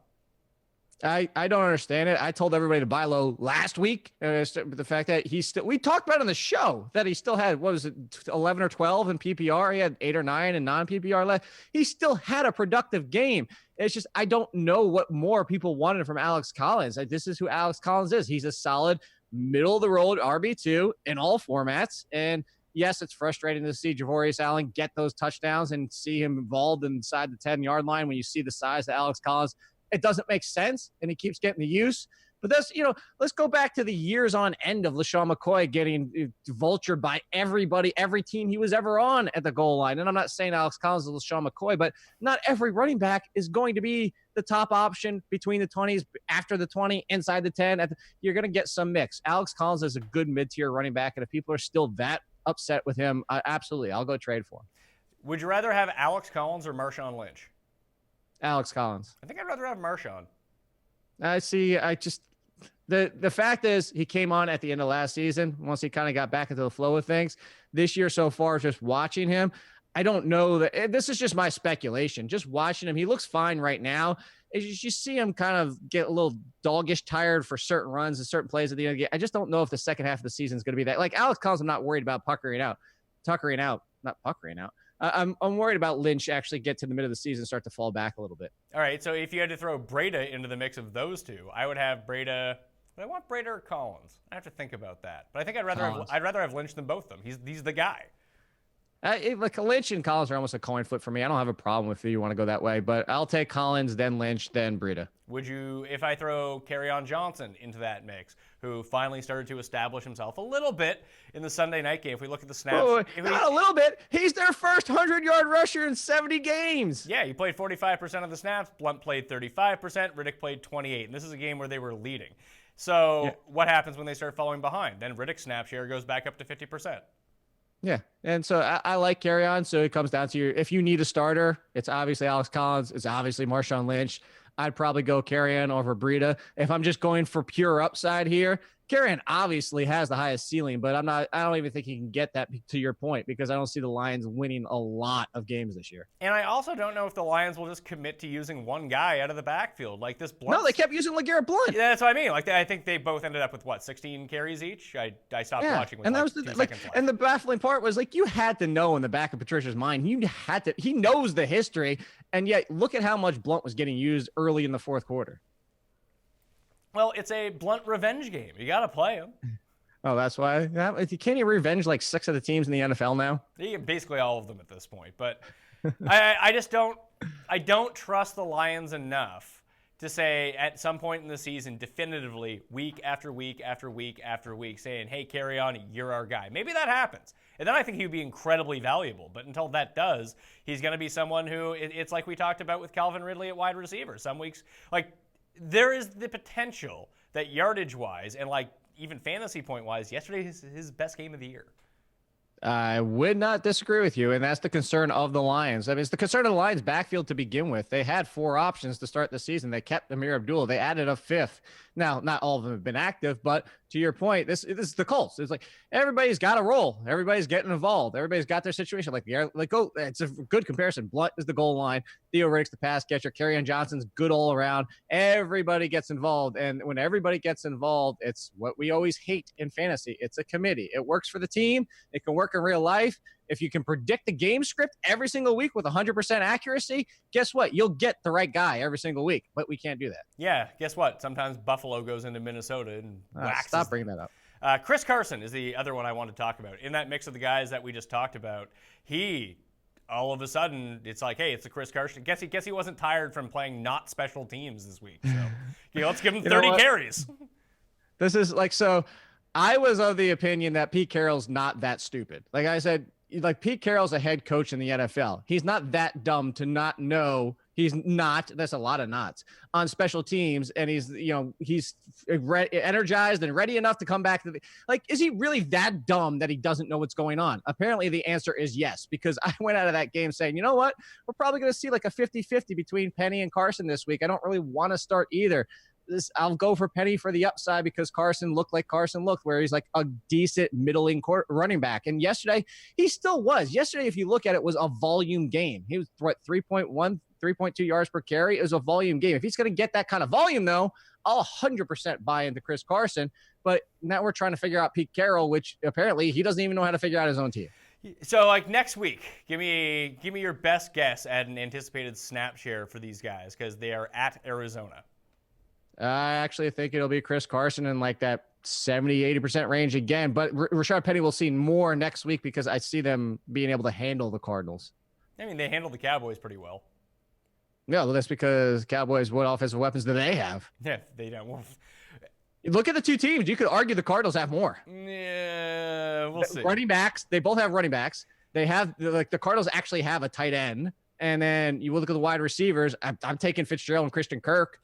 I don't understand it. I told everybody to buy low last week. The fact that we talked about on the show that he still had, 11 or 12 in PPR. He had 8 or 9 in non-PPR left. He still had a productive game. It's just, I don't know what more people wanted from Alex Collins. This is who Alex Collins is. He's a solid middle of the road RB2 in all formats. And yes, it's frustrating to see Javorius Allen get those touchdowns and see him involved inside the 10-yard line when you see the size of Alex Collins. It doesn't make sense, and he keeps getting the use. But that's, let's go back to the years on end of LaShawn McCoy getting vultured by everybody, every team he was ever on at the goal line. And I'm not saying Alex Collins is LaShawn McCoy, but not every running back is going to be the top option between the 20s, after the 20, inside the 10. You're going to get some mix. Alex Collins is a good mid-tier running back, and if people are still that upset with him, absolutely, I'll go trade for him. Would you rather have Alex Collins or Marshawn Lynch? Alex Collins. I think I'd rather have Marshawn. The fact is, he came on at the end of last season once he kind of got back into the flow of things. This year so far, just watching him, I don't know that this is just my speculation. Just watching him, he looks fine right now. You see him kind of get a little doggish tired for certain runs and certain plays at the end of the game. I just don't know if the second half of the season is going to be that. Like Alex Collins, I'm not worried about not puckering out. I'm worried about Lynch actually get to the middle of the season and start to fall back a little bit. All right, so if you had to throw Breda into the mix of those two, I would have Breda. But I want Breda or Collins. I have to think about that. But I think I'd rather have Lynch than both of them. He's the guy. Like Lynch and Collins are almost a coin flip for me. I don't have a problem if you want to go that way, but I'll take Collins, then Lynch, then Breda. Would you, if I throw Kerryon Johnson into that mix, who finally started to establish himself a little bit in the Sunday night game? If we look at the snaps, not a little bit. He's their first 100-yard rusher in 70 games. Yeah, he played 45% of the snaps. Blunt played 35%. Riddick played 28%. And this is a game where they were leading. So what happens when they start falling behind? Then Riddick's snap share goes back up to 50%. Yeah, and so I like Kerryon. So it comes down to if you need a starter, it's obviously Alex Collins. It's obviously Marshawn Lynch. I'd probably go Kerryon over Breda. If I'm just going for pure upside here, Kerryon obviously has the highest ceiling, but I don't even think he can get that, to your point, because I don't see the Lions winning a lot of games this year. And I also don't know if the Lions will just commit to using one guy out of the backfield. Like this Blunt. No, they kept using LeGarrette Blunt. Yeah, that's what I mean. Like I think they both ended up with 16 carries each. I stopped watching with and that was 2 seconds left. And the baffling part was you had to know in the back of Patricia's mind, he knows the history, and yet look at how much Blunt was getting used early in the fourth quarter. Well, it's a Blunt revenge game. You got to play him. Oh, that's why. Can't you revenge 6 of the teams in the NFL now? Basically all of them at this point. But I just don't. I don't trust the Lions enough to say at some point in the season definitively, week after week after week after week, saying, "Hey, Kerryon, you're our guy." Maybe that happens, and then I think he would be incredibly valuable. But until that does, he's going to be someone who it's like we talked about with Calvin Ridley at wide receiver. Some weeks, there is the potential that yardage-wise and even fantasy point-wise, yesterday is his best game of the year. I would not disagree with you, and that's the concern of the Lions. I mean, it's the concern of the Lions' backfield to begin with. They had 4 options to start the season. They kept Amir Abdullah. They added a 5th. Now, not all of them have been active, but to your point, this is the Colts. It's everybody's got a role. Everybody's getting involved. Everybody's got their situation. It's a good comparison. Blunt is the goal line. Theo Riddick's the pass catcher. Kerryon Johnson's good all around. Everybody gets involved, and when everybody gets involved, it's what we always hate in fantasy. It's a committee. It works for the team. It can work in real life. If you can predict the game script every single week with 100% accuracy, guess what? You'll get the right guy every single week, but we can't do that. Yeah, guess what? Sometimes Buffalo goes into Minnesota and waxes. Stop bringing that up. Chris Carson is the other one I want to talk about. In that mix of the guys that we just talked about, he all of a sudden it's hey, it's a Chris Carson. Guess he wasn't tired from playing not special teams this week. So let's give him 30 carries. This is so. I was of the opinion that Pete Carroll's not that stupid. Like I said, Pete Carroll's a head coach in the NFL. He's not that dumb to not know he's not. That's a lot of knots on special teams, and he's energized and ready enough to come back to is he really that dumb that he doesn't know what's going on? Apparently, the answer is yes, because I went out of that game saying, you know what, we're probably going to see a 50-50 between Penny and Carson this week. I don't really want to start either. I'll go for Penny for the upside because Carson looked like Carson looked, where he's a decent middling running back. And yesterday, he still was. Yesterday, if you look at it, was a volume game. He was 3.1, 3.2 yards per carry. It was a volume game. If he's going to get that kind of volume, though, I'll 100% buy into Chris Carson. But now we're trying to figure out Pete Carroll, which apparently he doesn't even know how to figure out his own team. So, next week, give me your best guess at an anticipated snap share for these guys because they are at Arizona. I actually think it'll be Chris Carson in that 70-80% range again. But Rashad Penny will see more next week because I see them being able to handle the Cardinals. I mean, they handled the Cowboys pretty well. Yeah, well, that's because Cowboys, what offensive weapons do they have? Yeah, they don't. Well, look at the two teams. You could argue the Cardinals have more. Yeah, we'll see. Running backs. They both have running backs. They have the Cardinals actually have a tight end. And then you look at the wide receivers. I'm taking Fitzgerald and Christian Kirk.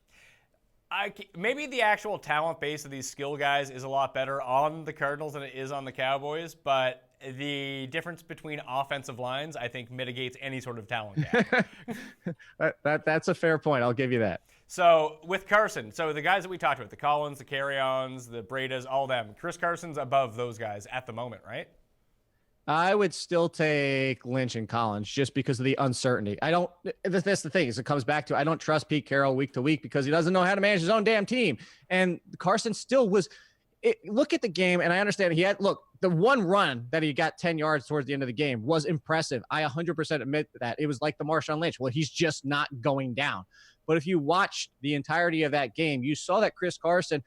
Maybe the actual talent base of these skill guys is a lot better on the Cardinals than it is on the Cowboys, but the difference between offensive lines, I think, mitigates any sort of talent gap. That's a fair point. I'll give you that. So with Carson, so the guys that we talked about, the Collins, the Carry-Ons, the Bredas, all them, Chris Carson's above those guys at the moment, right? I would still take Lynch and Collins just because of the uncertainty. That's the thing is it comes back to, I don't trust Pete Carroll week to week because he doesn't know how to manage his own damn team. And Carson still was, look at the game. And I understand the one run that he got 10 yards towards the end of the game was impressive. I 100% admit that. It was like the Marshawn Lynch. Well, he's just not going down. But if you watched the entirety of that game, you saw that Chris Carson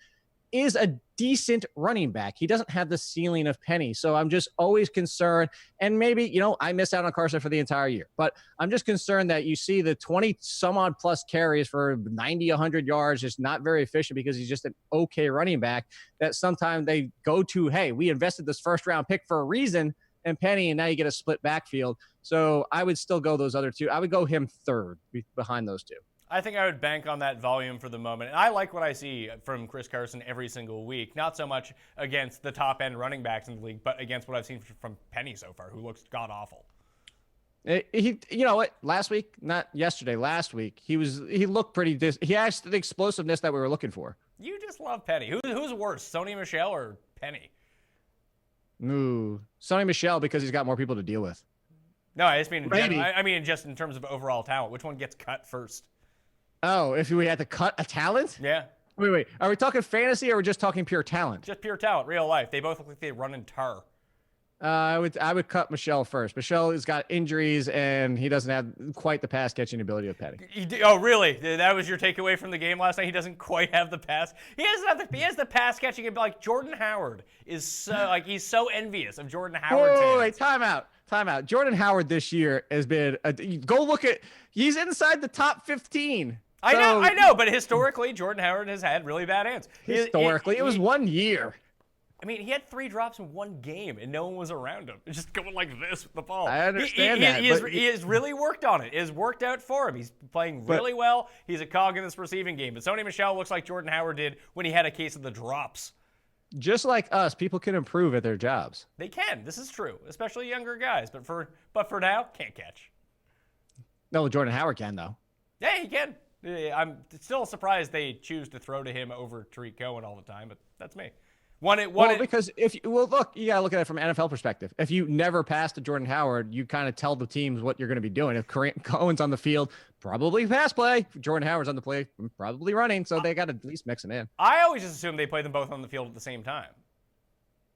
is a decent running back. He doesn't have the ceiling of Penny. So I'm just always concerned. And maybe, I missed out on Carson for the entire year. But I'm just concerned that you see the 20 some odd plus carries for 90, 100 yards, just not very efficient because he's just an okay running back, that sometimes they go to, hey, we invested this first round pick for a reason and Penny, and now you get a split backfield. So I would still go those other two. I would go him third behind those two. I think I would bank on that volume for the moment. And I like what I see from Chris Carson every single week. Not so much against the top-end running backs in the league, but against what I've seen from Penny so far, who looks god-awful. You know what? Last week, not yesterday, last week, he looked pretty. He has the explosiveness that we were looking for. You just love Penny. Who's worse, Sony Michel or Penny? Ooh, Sony Michel because he's got more people to deal with. No, I just mean in general. I mean just in terms of overall talent. Which one gets cut first? Oh, if we had to cut a talent? Yeah. Wait. Are we talking fantasy or are we just talking pure talent? Just pure talent, real life. They both look like they run in tar. I would cut Michelle first. Michelle has got injuries and he doesn't have quite the pass catching ability of Petty. Oh, really? That was your takeaway from the game last night? He doesn't quite have the pass. He has the pass catching ability. Like Jordan Howard is so he's so envious of Jordan Howard. Wait, time out. Jordan Howard this year has been go look at. He's inside the top 15. I know, but historically, Jordan Howard has had really bad hands. Historically, it was 1 year. I mean, he had 3 drops in one game, and no one was around him. Just going like this with the ball. I understand that. He has really worked on it. It has worked out for him. He's playing really well. He's a cog in this receiving game. But Sony Michel looks like Jordan Howard did when he had a case of the drops. Just like us, people can improve at their jobs. They can. This is true, especially younger guys. But for now, can't catch. No, Jordan Howard can, though. Yeah, he can. I'm still surprised they choose to throw to him over Tariq Cohen all the time, but that's me. Because look, you gotta look at it from an NFL perspective. If you never pass to Jordan Howard, you kind of tell the teams what you're going to be doing. If Cohen's on the field, probably pass play. If Jordan Howard's on the play, probably running. So they got to at least mix them in. I always just assume they play them both on the field at the same time.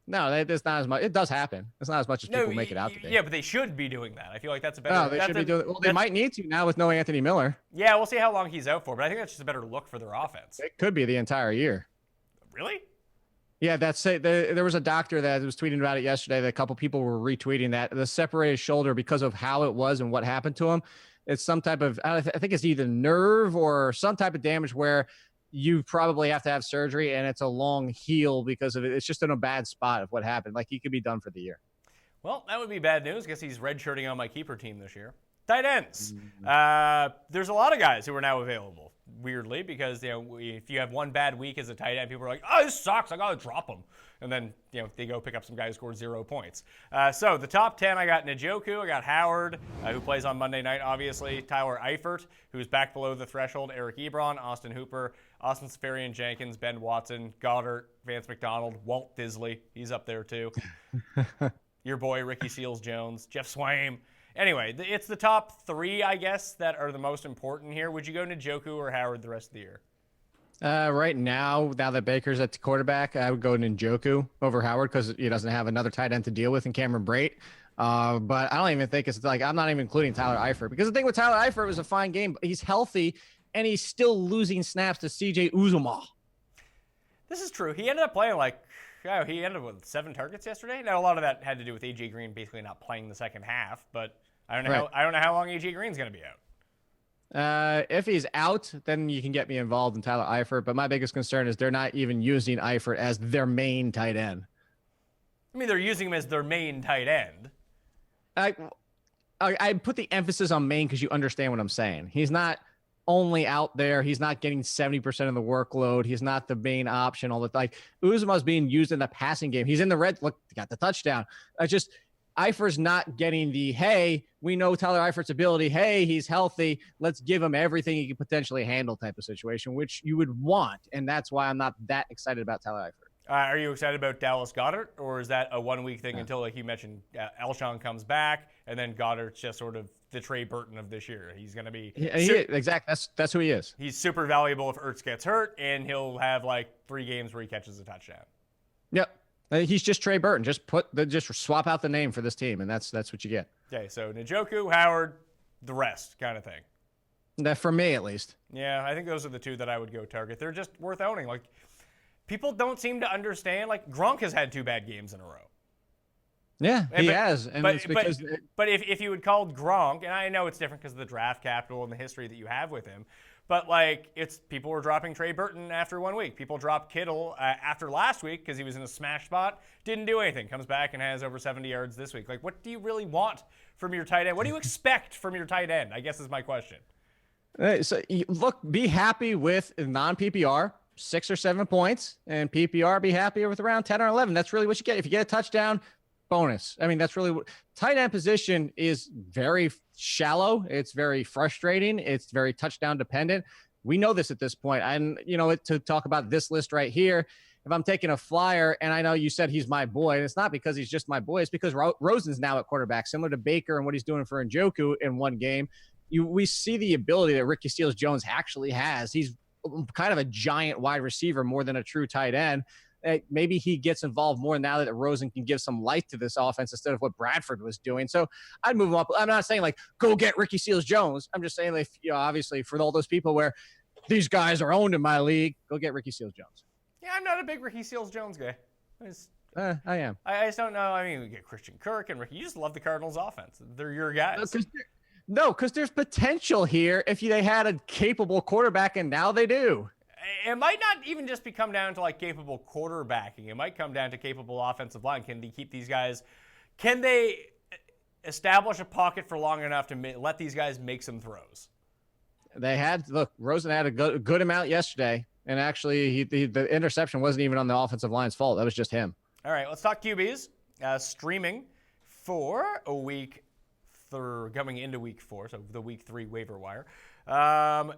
No, it's not as much. It does happen. It's not as much as people make it out to be. Yeah, but they should be doing that. I feel like that's a better. No, they should be doing. Well, they might need to now with no Anthony Miller. Yeah, we'll see how long he's out for, but I think that's just a better look for their offense. It could be the entire year. Really? Yeah, that's it. There was a doctor that was tweeting about it yesterday. That a couple people were retweeting that the separated shoulder because of how it was and what happened to him. It's some type of I think it's either nerve or some type of damage where you probably have to have surgery and it's a long heal because of it. It's just in a bad spot of what happened. Like he could be done for the year. Well, that would be bad news. I guess he's redshirting on my keeper team this year. Tight ends. There's a lot of guys who are now available. Weirdly, because if you have one bad week as a tight end, people are like, "Oh, this sucks. I gotta drop him," and then they go pick up some guy who scored 0 points. So the top 10, I got Njoku, I got Howard, who plays on Monday night, obviously. Tyler Eifert, who's back below the threshold. Eric Ebron, Austin Hooper, Austin Seferian-Jenkins, Ben Watson, Goddard, Vance McDonald, Walt Disley. He's up there too. Your boy Ricky Seals-Jones, Jeff Swaim. Anyway, it's the top 3, I guess, that are the most important here. Would you go Njoku or Howard the rest of the year? Right now that Baker's at the quarterback, I would go Njoku over Howard because he doesn't have another tight end to deal with in Cameron Brate. But I don't even think it's like I'm not even including Tyler Eifert because the thing with Tyler Eifert was a fine game, but he's healthy and he's still losing snaps to CJ Uzomah. This is true. He ended up playing he ended up with 7 targets yesterday. Now a lot of that had to do with AJ Green basically not playing the second half, but I don't know how long AJ Green's going to be out. If he's out, then you can get me involved in Tyler Eifert. But my biggest concern is they're not even using Eifert as their main tight end. I mean, they're using him as their main tight end. I put the emphasis on main because you understand what I'm saying. He's not only out there. He's not getting 70% of the workload. He's not the main option all the time. Uzomah's being used in the passing game. He's in the red. Look, got the touchdown. Eifert's not getting the, hey, we know Tyler Eifert's ability. Hey, he's healthy. Let's give him everything he can potentially handle type of situation, which you would want. And that's why I'm not that excited about Tyler Eifert. Are you excited about Dallas Goedert, or is that a 1 week thing until, like you mentioned, Alshon comes back, and then Goddard's just sort of the Trey Burton of this year? He's going to be exactly. That's who he is. He's super valuable if Ertz gets hurt, and he'll have like 3 games where he catches a touchdown. Yep, he's just Trey Burton. Just swap out the name for this team, and that's what you get. Okay, so Njoku, Howard, the rest kind of thing. That for me at least. Yeah, I think those are the 2 that I would go target. They're just worth owning. Like, people don't seem to understand. Like, Gronk has had 2 bad games in a row. Yeah, he has. And but, it's because but if you had called Gronk, and I know it's different because of the draft capital and the history that you have with him, but like, it's people were dropping Trey Burton after 1 week. People dropped Kittle after last week because he was in a smash spot. Didn't do anything. Comes back and has over 70 yards this week. Like, what do you really want from your tight end? What do you expect from your tight end, I guess is my question. So look, be happy with non-PPR. 6 or 7 points, and PPR be happy with around 10 or 11. That's really what you get. If you get a touchdown, bonus. I mean, that's really what tight end position is. Very shallow. It's very frustrating. It's very touchdown dependent. We know this at this point. And, to talk about this list right here, if I'm taking a flyer, and I know you said he's my boy, and it's not because he's just my boy. It's because Rosen's now at quarterback, similar to Baker and what he's doing for Njoku in one game. We see the ability that Ricky Seals-Jones actually has. He's kind of a giant wide receiver more than a true tight end. Maybe he gets involved more now that Rosen can give some life to this offense instead of what Bradford was doing. So I'd move him up. I'm not saying like go get Ricky Seals-Jones. I'm just saying like, obviously for all those people where these guys are owned in my league, go get Ricky Seals-Jones. Yeah, I'm not a big Ricky Seals-Jones guy. I am. I just don't know. I mean, we get Christian Kirk and Ricky. You just love the Cardinals offense. They're your guys. No, because there's potential here if they had a capable quarterback, and now they do. It might not even just come down to like capable quarterbacking. It might come down to capable offensive line. Can they keep these guys? Can they establish a pocket for long enough to let these guys make some throws? Rosen had a good amount yesterday, and actually the interception wasn't even on the offensive line's fault. That was just him. All right, let's talk QBs. Streaming for a week. Coming into week 4, so the week 3 waiver wire.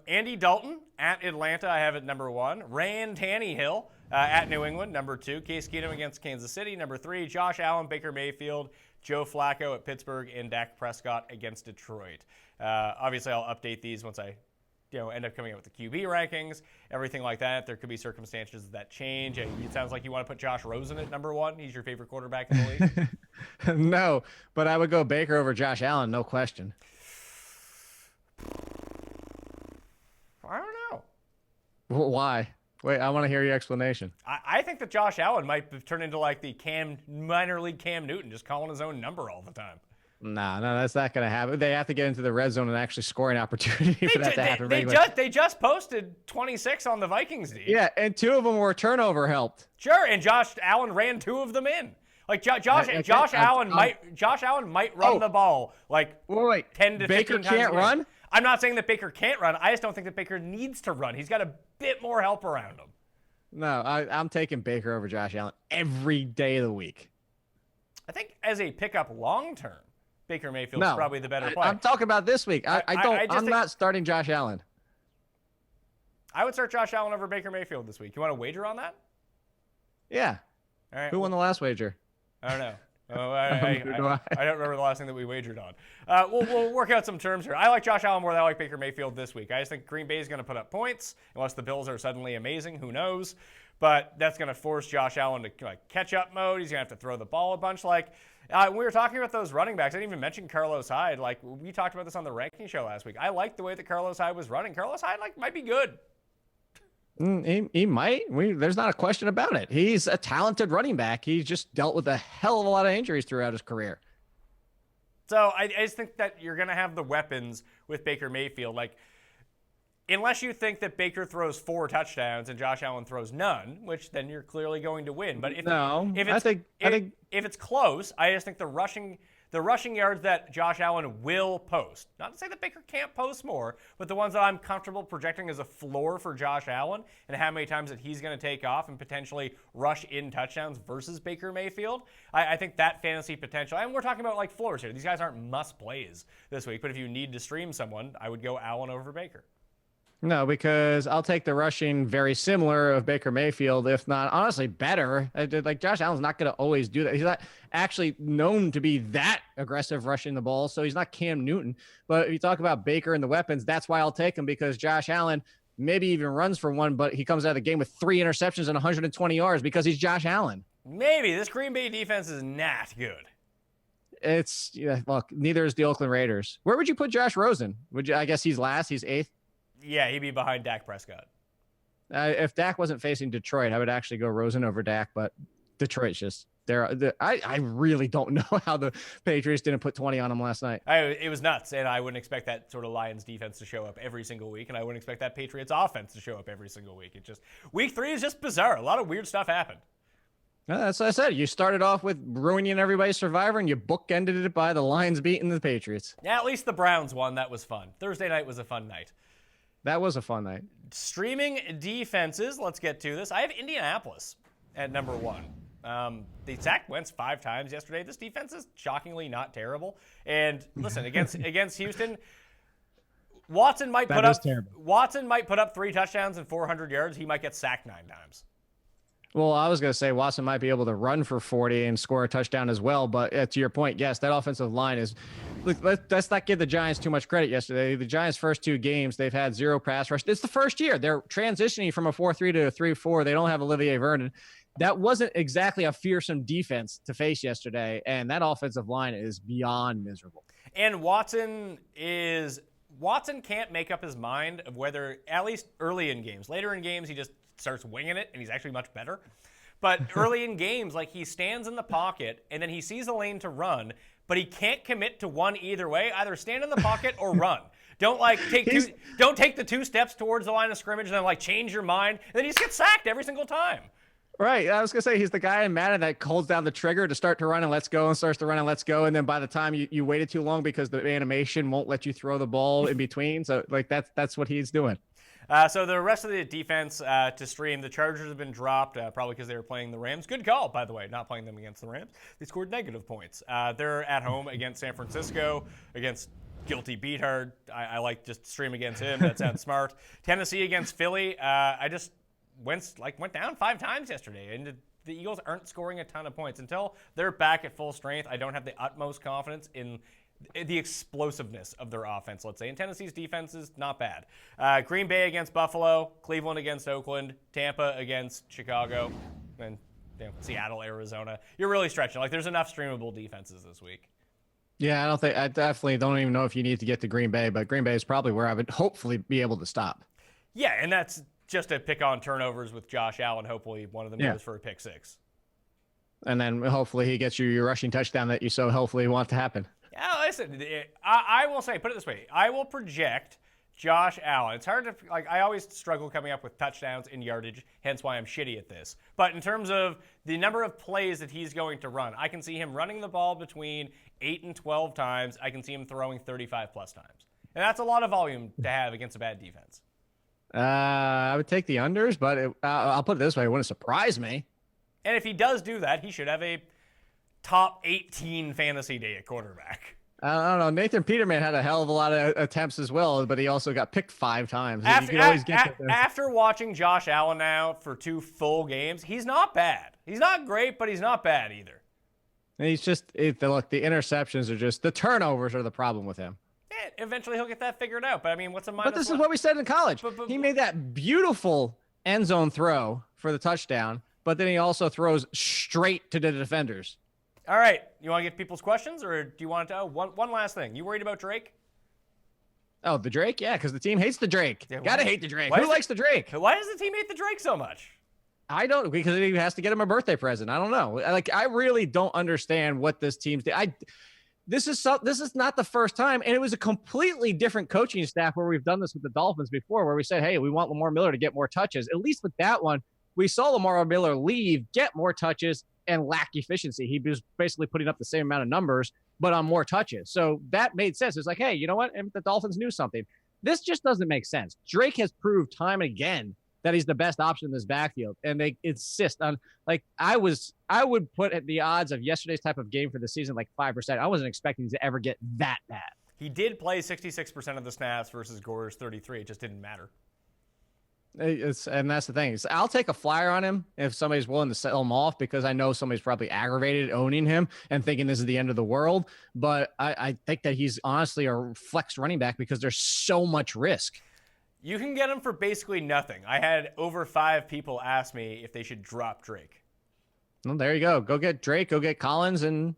Andy Dalton at Atlanta, I have at number 1. Rand Tannehill at New England, number 2. Case Keenum against Kansas City, number 3. Josh Allen, Baker Mayfield, Joe Flacco at Pittsburgh, and Dak Prescott against Detroit. Obviously, I'll update these once I end up coming up with the QB rankings, everything like that. There could be circumstances that change. It sounds like you want to put Josh Rosen at number 1. He's your favorite quarterback in the league. No, but I would go Baker over Josh Allen, no question. I don't know. Why? Wait, I want to hear your explanation. I think that Josh Allen might turn into like the minor league Cam Newton, just calling his own number all the time. No, that's not going to happen. They have to get into the red zone and actually score an opportunity for that to happen. They just posted 26 on the Vikings D. Yeah, and 2 of them were turnover helped. Sure, and Josh Allen ran 2 of them in. Like Josh Allen might run the ball like 10 to 15 times. Baker can't run? I'm not saying that Baker can't run. I just don't think that Baker needs to run. He's got a bit more help around him. No, I'm taking Baker over Josh Allen every day of the week. I think as a pickup long term, Baker Mayfield is probably the better play. I'm talking about this week. I'm not starting Josh Allen. I would start Josh Allen over Baker Mayfield this week. You want to wager on that? Yeah. All right. Who won the last wager? I don't know. I don't remember the last thing that we wagered on. We'll work out some terms here. I like Josh Allen more than I like Baker Mayfield this week. I just think Green Bay is going to put up points unless the Bills are suddenly amazing. Who knows? But that's going to force Josh Allen to catch up mode. He's going to have to throw the ball a bunch. We were talking about those running backs. I didn't even mention Carlos Hyde. We talked about this on the ranking show last week. I like the way that Carlos Hyde was running. Carlos Hyde might be good. He might. There's not a question about it. He's a talented running back. He's just dealt with a hell of a lot of injuries throughout his career. So I just think that you're going to have the weapons with Baker Mayfield. Unless you think that Baker throws 4 touchdowns and Josh Allen throws none, which then you're clearly going to win. But if it's close, I just think the the rushing yards that Josh Allen will post. Not to say that Baker can't post more, but the ones that I'm comfortable projecting as a floor for Josh Allen and how many times that he's going to take off and potentially rush in touchdowns versus Baker Mayfield. I think that fantasy potential, and we're talking about like floors here. These guys aren't must plays this week, but if you need to stream someone, I would go Allen over Baker. No, because I'll take the rushing very similar of Baker Mayfield, if not honestly better. Like Josh Allen's not going to always do that. He's not actually known to be that aggressive rushing the ball, so he's not Cam Newton. But if you talk about Baker and the weapons, that's why I'll take him, because Josh Allen maybe even runs for one, but he comes out of the game with 3 interceptions and 120 yards because he's Josh Allen. Maybe. This Green Bay defense is not good. It's, look, neither is the Oakland Raiders. Where would you put Josh Rosen? I guess he's last. He's 8th. Yeah, he'd be behind Dak Prescott. If Dak wasn't facing Detroit, I would actually go Rosen over Dak, but Detroit's just there. I really don't know how the Patriots didn't put 20 on them last night. It was nuts, and I wouldn't expect that sort of Lions defense to show up every single week, and I wouldn't expect that Patriots offense to show up every single week. Week 3 is just bizarre. A lot of weird stuff happened. That's what I said. You started off with ruining everybody's Survivor, and you bookended it by the Lions beating the Patriots. Yeah, at least the Browns won. That was fun. Thursday night was a fun night. That was a fun night. Streaming defenses, let's get to this. I have Indianapolis at number 1. They sacked Wentz 5 times yesterday. This defense is shockingly not terrible. And listen, against Houston, Watson might put up 3 touchdowns and 400 yards. He might get sacked 9 times. Well, I was going to say Watson might be able to run for 40 and score a touchdown as well. But to your point, yes, that offensive line is – look, let's not give the Giants too much credit yesterday. The Giants' first 2 games, they've had 0 pass rush. It's the first year. They're transitioning from a 4-3 to a 3-4. They don't have Olivier Vernon. That wasn't exactly a fearsome defense to face yesterday, and that offensive line is beyond miserable. And Watson can't make up his mind of whether, at least early in games. Later in games, he just – starts winging it, and he's actually much better. But early in games, like, he stands in the pocket, and then he sees a lane to run, but he can't commit to one either way. Either stand in the pocket or run. Don't take the 2 steps towards the line of scrimmage and then change your mind. And then he just gets sacked every single time. Right. I was going to say he's the guy in Madden that holds down the trigger to start to run and let's go, and starts to run and let's go. And then by the time you waited too long because the animation won't let you throw the ball in between. So that's what he's doing. So the rest of the defense to stream, the Chargers have been dropped, probably because they were playing the Rams. Good call, by the way, not playing them against the Rams. They scored negative points. They're at home against San Francisco, against Guilty Beathard. I like just stream against him. That sounds smart. Tennessee against Philly. I just went down 5 times yesterday, and the Eagles aren't scoring a ton of points. Until they're back at full strength, I don't have the utmost confidence in the explosiveness of their offense, let's say. And Tennessee's defense is not bad. Green Bay against Buffalo, Cleveland against Oakland, Tampa against Chicago, and Seattle, Arizona. You're really stretching. There's enough streamable defenses this week. Yeah, I definitely don't even know if you need to get to Green Bay, but Green Bay is probably where I would hopefully be able to stop. Yeah, and that's just a pick on turnovers with Josh Allen. Hopefully one of them goes for a pick 6. And then hopefully he gets you your rushing touchdown that you so hopefully want to happen. Yeah, listen, I will say, put it this way. I will project Josh Allen. It's hard to, I always struggle coming up with touchdowns and yardage, hence why I'm shitty at this. But in terms of the number of plays that he's going to run, I can see him running the ball between 8 and 12 times. I can see him throwing 35-plus times. And that's a lot of volume to have against a bad defense. I would take the unders, but I'll put it this way. It wouldn't surprise me. And if he does do that, he should have a top 18 fantasy day at quarterback. I don't know. Nathan Peterman had a hell of a lot of attempts as well, but he also got picked 5 times. After watching Josh Allen now for 2 full games, he's not bad. He's not great, but he's not bad either. And he's just, the interceptions are just, the turnovers are the problem with him. Eventually he'll get that figured out. But I mean, what's a minus? But this is what we said in college. He made that beautiful end zone throw for the touchdown, but then he also throws straight to the defenders. All right. You want to get people's questions, or do you want to? One last thing. You worried about Drake? Oh, the Drake? Yeah, because the team hates the Drake. Yeah, gotta hate the Drake. Who likes the Drake? Why does the team hate the Drake so much? I don't, because he has to get him a birthday present. I don't know. I really don't understand what this team's doing. This is not the first time, and it was a completely different coaching staff where we've done this with the Dolphins before, where we said, hey, we want Lamar Miller to get more touches. At least with that one, we saw Lamar Miller leave, get more touches, and lack efficiency. He was basically putting up the same amount of numbers, but on more touches. So that made sense. It's like, hey, you know what? If the Dolphins knew something. This just doesn't make sense. Drake has proved time and again that he's the best option in this backfield, and they insist on, like, I would put at the odds of yesterday's type of game for the season like 5%. I wasn't expecting to ever get that bad. He did play 66% of the snaps versus Gore's 33. It just didn't matter. And that's the thing. I'll take a flyer on him if somebody's willing to sell him off, because I know somebody's probably aggravated owning him and thinking this is the end of the world. But I think that he's honestly a flex running back because there's so much risk. You can get him for basically nothing. I had over 5 people ask me if they should drop Drake. Well, there you go. Go get Drake, go get Collins, and,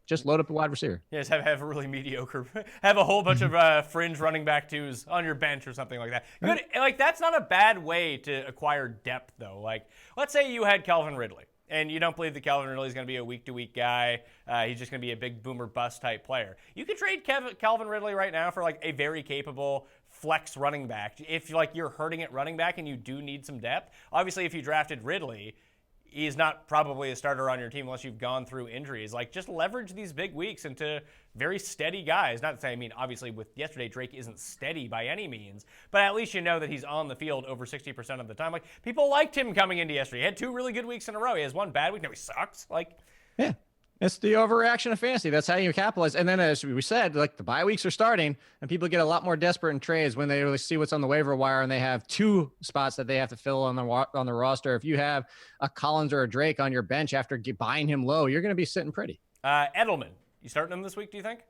just load up a wide receiver. Yeah, just have a really mediocre, have a whole bunch of fringe running back twos on your bench or something like that. Good, like, that's not a bad way to acquire depth, though. Like, let's say you had Calvin Ridley, and you don't believe that Calvin Ridley is going to be a week-to-week guy. He's just going to be a big boomer bust type player. You could trade Calvin Ridley right now for like a very capable flex running back. If like you're hurting at running back and you do need some depth, obviously if you drafted Ridley, he's not probably a starter on your team unless you've gone through injuries. Like, just leverage these big weeks into very steady guys. Not to say, I mean, obviously with yesterday, Drake isn't steady by any means, but at least you know that he's on the field over 60% of the time. Like, people liked him coming into yesterday. He had 2 really good weeks in a row. He has 1 bad week. No, he sucks. Like, yeah. It's the overreaction of fantasy. That's how you capitalize. And then, as we said, like, the bye weeks are starting, and people get a lot more desperate in trades when they really see what's on the waiver wire, and they have 2 spots that they have to fill on the roster. If you have a Collins or a Drake on your bench after buying him low, you're going to be sitting pretty. Edelman, you starting him this week? Do you think?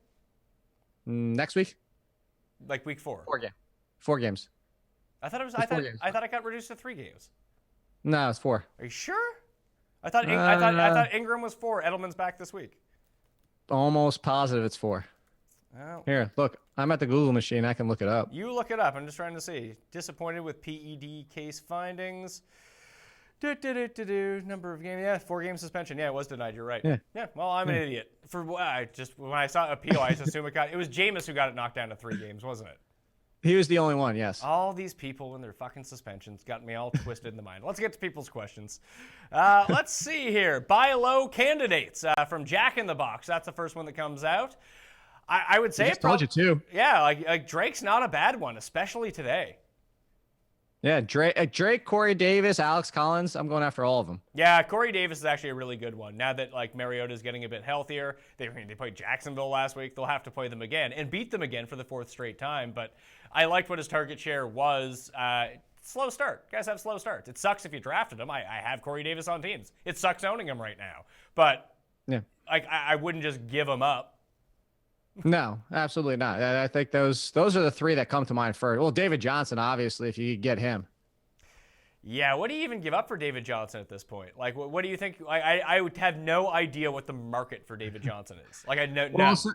Next week? Like week 4? 4 games. I thought it was. It's I 4 games. thought it got reduced to 3 games. No, it's 4. Are you sure? I thought Ingram was 4. Edelman's back this week. Almost positive it's 4. Oh. Here, look. I'm at the Google machine. I can look it up. You look it up. I'm just trying to see. Disappointed with PED case findings. Number of games. Yeah, 4 game suspension. Yeah, it was denied. You're right. Yeah. Well, I'm an idiot. When I saw appeal, I just assumed it was Jameis who got it knocked down to 3 games, wasn't it? He was the only one, yes. All these people and their fucking suspensions got me all twisted in the mind. Let's get to people's questions. Let's see here. Buy low candidates from Jack in the Box. That's the first one that comes out. I would say I told you too. Yeah, like Drake's not a bad one, especially today. Yeah, Drake, Corey Davis, Alex Collins. I'm going after all of them. Yeah, Corey Davis is actually a really good one. Now that like Mariota's getting a bit healthier, they played Jacksonville last week. They'll have to play them again and beat them again for the 4th straight time. But I liked what his target share was. Slow start. Guys have slow starts. It sucks if you drafted him. I have Corey Davis on teams. It sucks owning him right now. But yeah, I wouldn't just give him up. No, absolutely not. I think those are the 3 that come to mind first. Well, David Johnson, obviously, if you could get him. Yeah, what do you even give up for David Johnson at this point? Like, what do you think? I would have no idea what the market for David Johnson is. Like,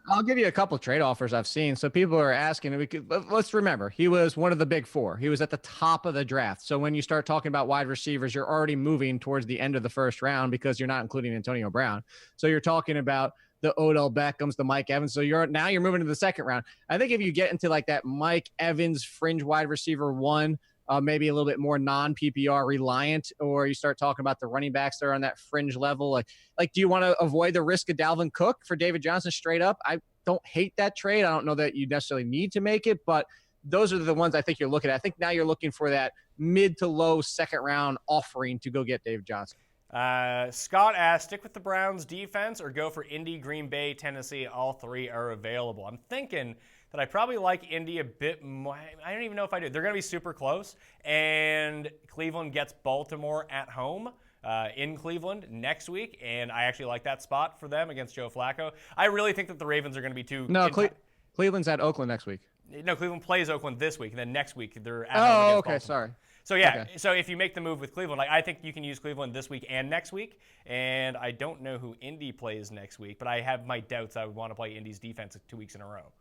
I'll give you a couple of trade offers I've seen. So people are asking. Let's remember, he was one of the big 4. He was at the top of the draft. So when you start talking about wide receivers, you're already moving towards the end of the 1st round because you're not including Antonio Brown. So you're talking about the Odell Beckhams, the Mike Evans. So you're moving to the 2nd round. I think if you get into like that Mike Evans fringe wide receiver 1, maybe a little bit more non-PPR reliant, or you start talking about the running backs that are on that fringe level. Like, do you want to avoid the risk of Dalvin Cook for David Johnson straight up? I don't hate that trade. I don't know that you necessarily need to make it, but those are the ones I think you're looking at. I think now you're looking for that mid to low 2nd round offering to go get David Johnson. Scott asked, stick with the Browns defense or go for Indy, Green Bay, Tennessee. All 3 are available. I'm thinking that I probably like Indy a bit more. I don't even know if I do. They're going to be super close, and Cleveland gets Baltimore at home in Cleveland next week, and I actually like that spot for them against Joe Flacco. I really think that the Ravens are going to be too... No, Cleveland's at Oakland next week. No, Cleveland plays Oakland this week, and then next week they're at home against Baltimore. Sorry. So, yeah, So if you make the move with Cleveland, I think you can use Cleveland this week and next week. And I don't know who Indy plays next week, but I have my doubts I would want to play Indy's defense 2 weeks in a row.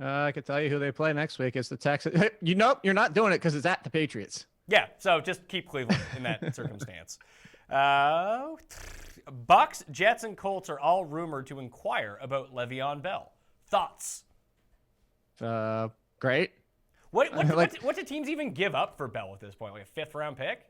I could tell you who they play next week. It's the Texans. You're not doing it because it's at the Patriots. Yeah, so just keep Cleveland in that circumstance. Bucks, Jets, and Colts are all rumored to inquire about Le'Veon Bell. Thoughts? Great. What do teams even give up for Bell at this point? Like a 5th round pick?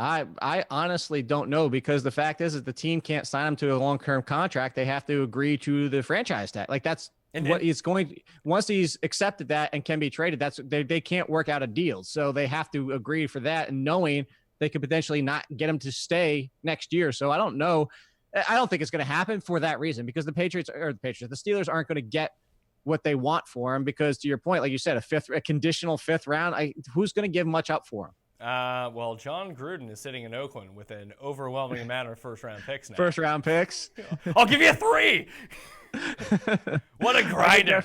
I honestly don't know, because the fact is that the team can't sign him to a long-term contract. They have to agree to the franchise tag. Like that's what he's going. Once he's accepted that and can be traded, they can't work out a deal. So they have to agree for that, and knowing they could potentially not get him to stay next year. So I don't know. I don't think it's going to happen for that reason, because the Steelers aren't going to get what they want for him, because to your point, like you said, a conditional fifth round, who's going to give much up for him? Well, John Gruden is sitting in Oakland with an overwhelming amount of first-round picks now. First-round picks? I'll give you 3! What a grinder.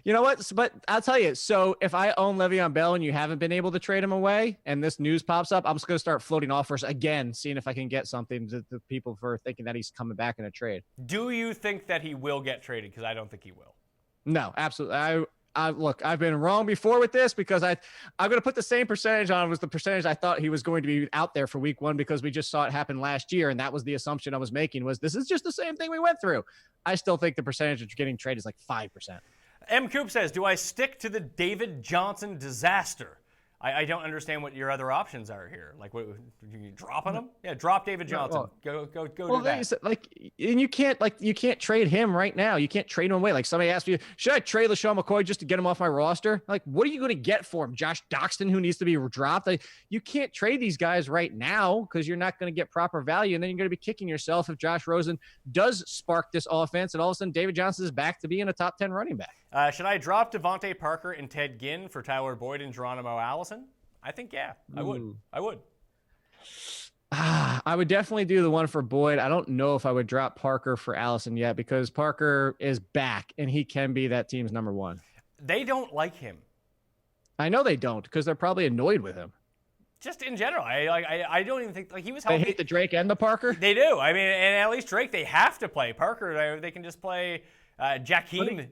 You know what? But I'll tell you, so if I own Le'Veon Bell and you haven't been able to trade him away and this news pops up, I'm just going to start floating offers again, seeing if I can get something to people for thinking that he's coming back in a trade. Do you think that he will get traded? Because I don't think he will. No, absolutely. Look, I've been wrong before with this, because I'm going to put the same percentage on was the percentage I thought he was going to be out there for week 1, because we just saw it happen last year. And that was the assumption I was making, was this is just the same thing we went through. I still think the percentage of getting traded is like 5%. M. Coop says, do I stick to the David Johnson disaster? I don't understand what your other options are here. Like, what, you dropping him? Yeah, drop David Johnson. Go do that. And you can't trade him right now. You can't trade him away. Like, somebody asked me, should I trade LaShawn McCoy just to get him off my roster? Like, what are you going to get for him? Josh Doxson, who needs to be dropped? You can't trade these guys right now, because you're not going to get proper value. And then you're going to be kicking yourself if Josh Rosen does spark this offense and all of a sudden David Johnson is back to being a top 10 running back. Should I drop Devontae Parker and Ted Ginn for Tyler Boyd and Geronimo Allison? I think, yeah, I would. I would definitely do the one for Boyd. I don't know if I would drop Parker for Allison yet, because Parker is back and he can be that team's number 1. They don't like him. I know they don't, because they're probably annoyed with him. Just in general, I don't even think he was healthy. They hate the Drake and the Parker? They do. I mean, and at least Drake, they have to play. Parker, they can just play Jakeem,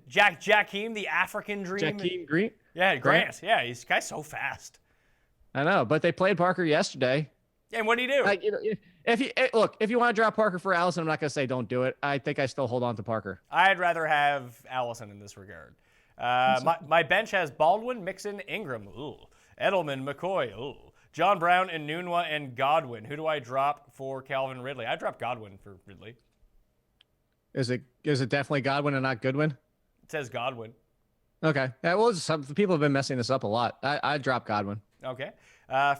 the African Dream. Jakeem Green? Yeah, Grant. Yeah, he's guy's so fast. I know, but they played Parker yesterday. And what do you do? Like, if you want to drop Parker for Allison, I'm not going to say don't do it. I think I still hold on to Parker. I'd rather have Allison in this regard. My bench has Baldwin, Mixon, Ingram, Edelman, McCoy, John Brown, and Nunwa, and Godwin. Who do I drop for Calvin Ridley? I drop Godwin for Ridley. Is it definitely Godwin and not Goodwin? It says Godwin. Okay. Yeah, well, some people have been messing this up a lot. I drop Godwin. Okay.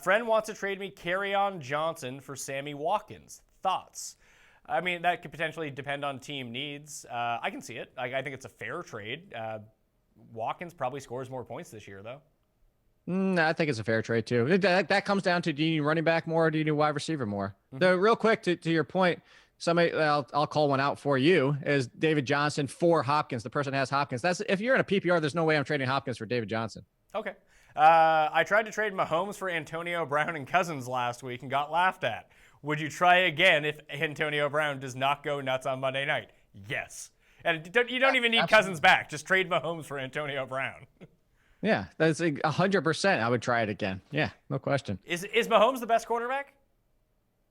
Friend wants to trade me Kerryon Johnson for Sammy Watkins. Thoughts? I mean, that could potentially depend on team needs. I can see it. I think it's a fair trade. Watkins probably scores more points this year, though. I think it's a fair trade, too. That comes down to, do you need running back more, or do you need wide receiver more? Mm-hmm. Real quick, to your point, somebody, I'll call one out for you, is David Johnson for Hopkins. The person has Hopkins. If you're in a PPR, there's no way I'm trading Hopkins for David Johnson. Okay. I tried to trade Mahomes for Antonio Brown and Cousins last week and got laughed at. Would you try again if Antonio Brown does not go nuts on Monday night? Yes. And you don't even need Cousins back. Just trade Mahomes for Antonio Brown. Yeah, that's 100%. I would try it again. Yeah, no question. Is Mahomes the best quarterback?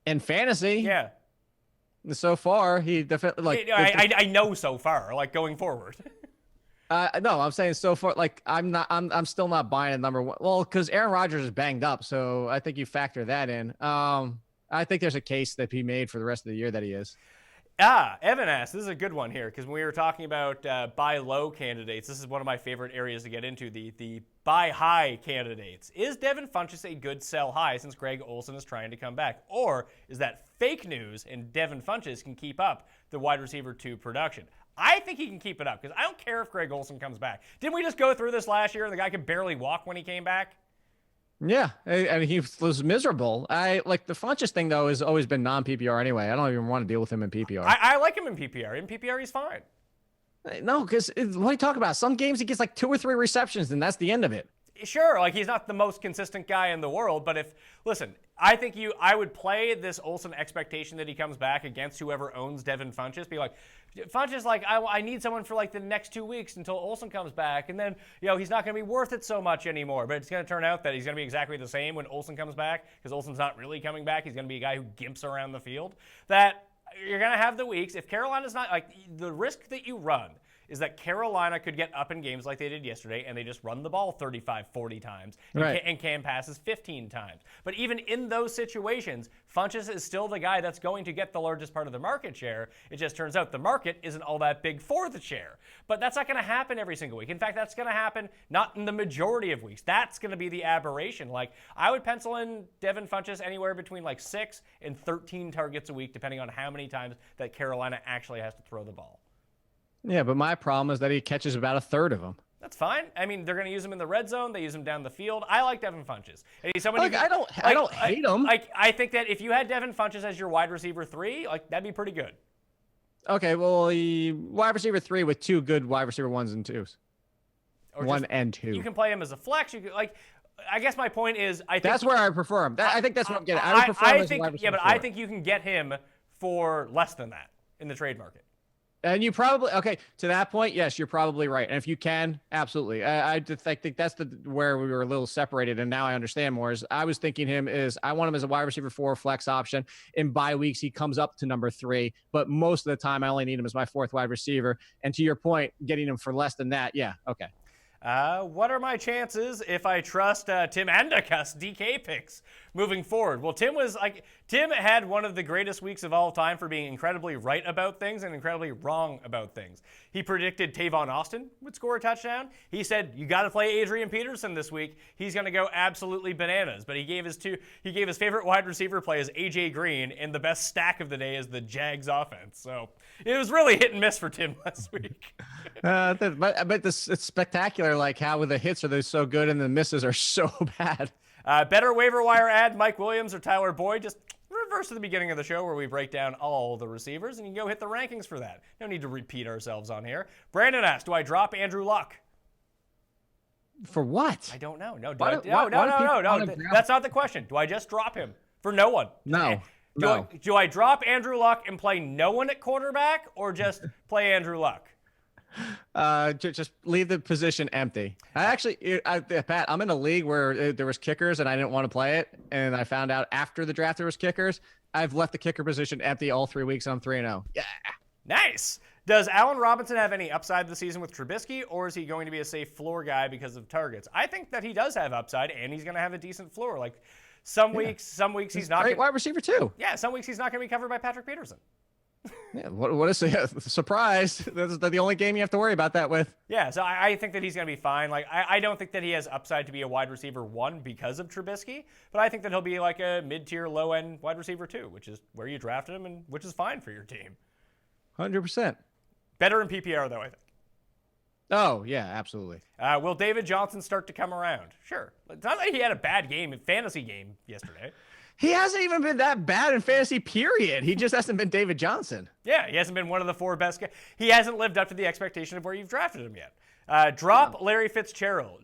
In fantasy? Yeah. So far, he definitely I know so far, going forward. No, I'm saying so far, I'm still not buying a number 1. Well, because Aaron Rodgers is banged up, so I think you factor that in. I think there's a case that he made for the rest of the year that he is. Evan asked, this is a good one here, because when we were talking about buy low candidates, this is one of my favorite areas to get into, the buy high candidates. Is Devin Funchess a good sell high since Greg Olsen is trying to come back? Or is that fake news and Devin Funchess can keep up the wide receiver 2 production? I think he can keep it up, because I don't care if Greg Olsen comes back. Didn't we just go through this last year and the guy could barely walk when he came back? Yeah, I mean, he was miserable. The Funchess thing, though, has always been non-PPR anyway. I don't even want to deal with him in PPR. I like him in PPR. In PPR, he's fine. No, because what are you talking about? Some games he gets 2 or 3 receptions, and that's the end of it. Sure, he's not the most consistent guy in the world, but I would play this Olsen expectation that he comes back against whoever owns Devin Funchess. Be like, Funchess, I need someone for the next 2 weeks until Olsen comes back, and then he's not going to be worth it so much anymore. But it's going to turn out that he's going to be exactly the same when Olsen comes back, because Olsen's not really coming back. He's going to be a guy who gimps around the field. That you're going to have the weeks. If Carolina's not, the risk that you run is that Carolina could get up in games like they did yesterday, and they just run the ball 35, 40 times, and Cam passes 15 times. But even in those situations, Funchess is still the guy that's going to get the largest part of the market share. It just turns out the market isn't all that big for the share. But that's not going to happen every single week. In fact, that's going to happen not in the majority of weeks. That's going to be the aberration. Like, I would pencil in Devin Funchess anywhere between like 6 and 13 targets a week, depending on how many times that Carolina actually has to throw the ball. Yeah, but my problem is that he catches about a third of them. That's fine. I mean, they're going to use him in the red zone. They use him down the field. I like Devin Funchess. And he's someone I don't hate him. I think that if you had Devin Funchess as your wide receiver 3, like, that'd be pretty good. Okay, well, the wide receiver 3 with 2 good wide receiver 1s and 2s. Or 1 and 2. You can play him as a flex. You could, like, I guess my point is, I think that's where I prefer him. I think that's what I'm getting. I would prefer him as a wide receiver. Yeah, but I think you can get him for less than that in the trade market. And you probably, okay, to that point, yes, you're probably right. And if you can, absolutely. I think that's where we were a little separated, and now I understand more. Is I was thinking I want him as a wide receiver 4 flex option. In bye weeks, he comes up to number 3, but most of the time I only need him as my 4th wide receiver. And to your point, getting him for less than that, yeah, okay. What are my chances if I trust Tim Endicus DK picks moving forward? Well, Tim had one of the greatest weeks of all time for being incredibly right about things and incredibly wrong about things. He predicted Tavon Austin would score a touchdown. He said, you got to play Adrian Peterson this week. He's going to go absolutely bananas. But he gave his favorite wide receiver play as AJ Green, and the best stack of the day is the Jags offense. So it was really hit and miss for Tim last week. But it's spectacular, like how the hits are so good and the misses are so bad. Better waiver wire ad, Mike Williams or Tyler Boyd. Just reverse to the beginning of the show where we break down all the receivers, and you can go hit the rankings for that. No need to repeat ourselves on here. Brandon asked, do I drop Andrew Luck? For what? I don't know. No. No. That's not the question. Do I just drop him? For no one. No. Do I drop Andrew Luck and play no one at quarterback, or just play Andrew Luck? Just leave the position empty. Pat, I'm in a league where there was kickers and I didn't want to play it, and I found out after the draft there was kickers. I've left the kicker position empty all 3 weeks. I'm 3-0. Yeah. Nice. Does Allen Robinson have any upside this season with Trubisky, or is he going to be a safe floor guy because of targets? I think that he does have upside, and he's going to have a decent floor. Like some weeks he's not great wide receiver too. Yeah, some weeks he's not going to be covered by Patrick Peterson. Yeah, what is a surprise? That's the only game you have to worry about that with. Yeah, so I think that he's going to be fine. Like I don't think that he has upside to be a wide receiver 1 because of Trubisky, but I think that he'll be like a mid-tier, low-end wide receiver 2, which is where you drafted him and which is fine for your team. 100%. Better in PPR though, I think. Oh yeah, absolutely. Will David Johnson start to come around? Sure. It's not like he had a bad fantasy game yesterday. He hasn't even been that bad in fantasy, period. He just hasn't been David Johnson. Yeah, he hasn't been one of the 4 best guys. He hasn't lived up to the expectation of where you've drafted him yet. Drop Larry Fitzgerald.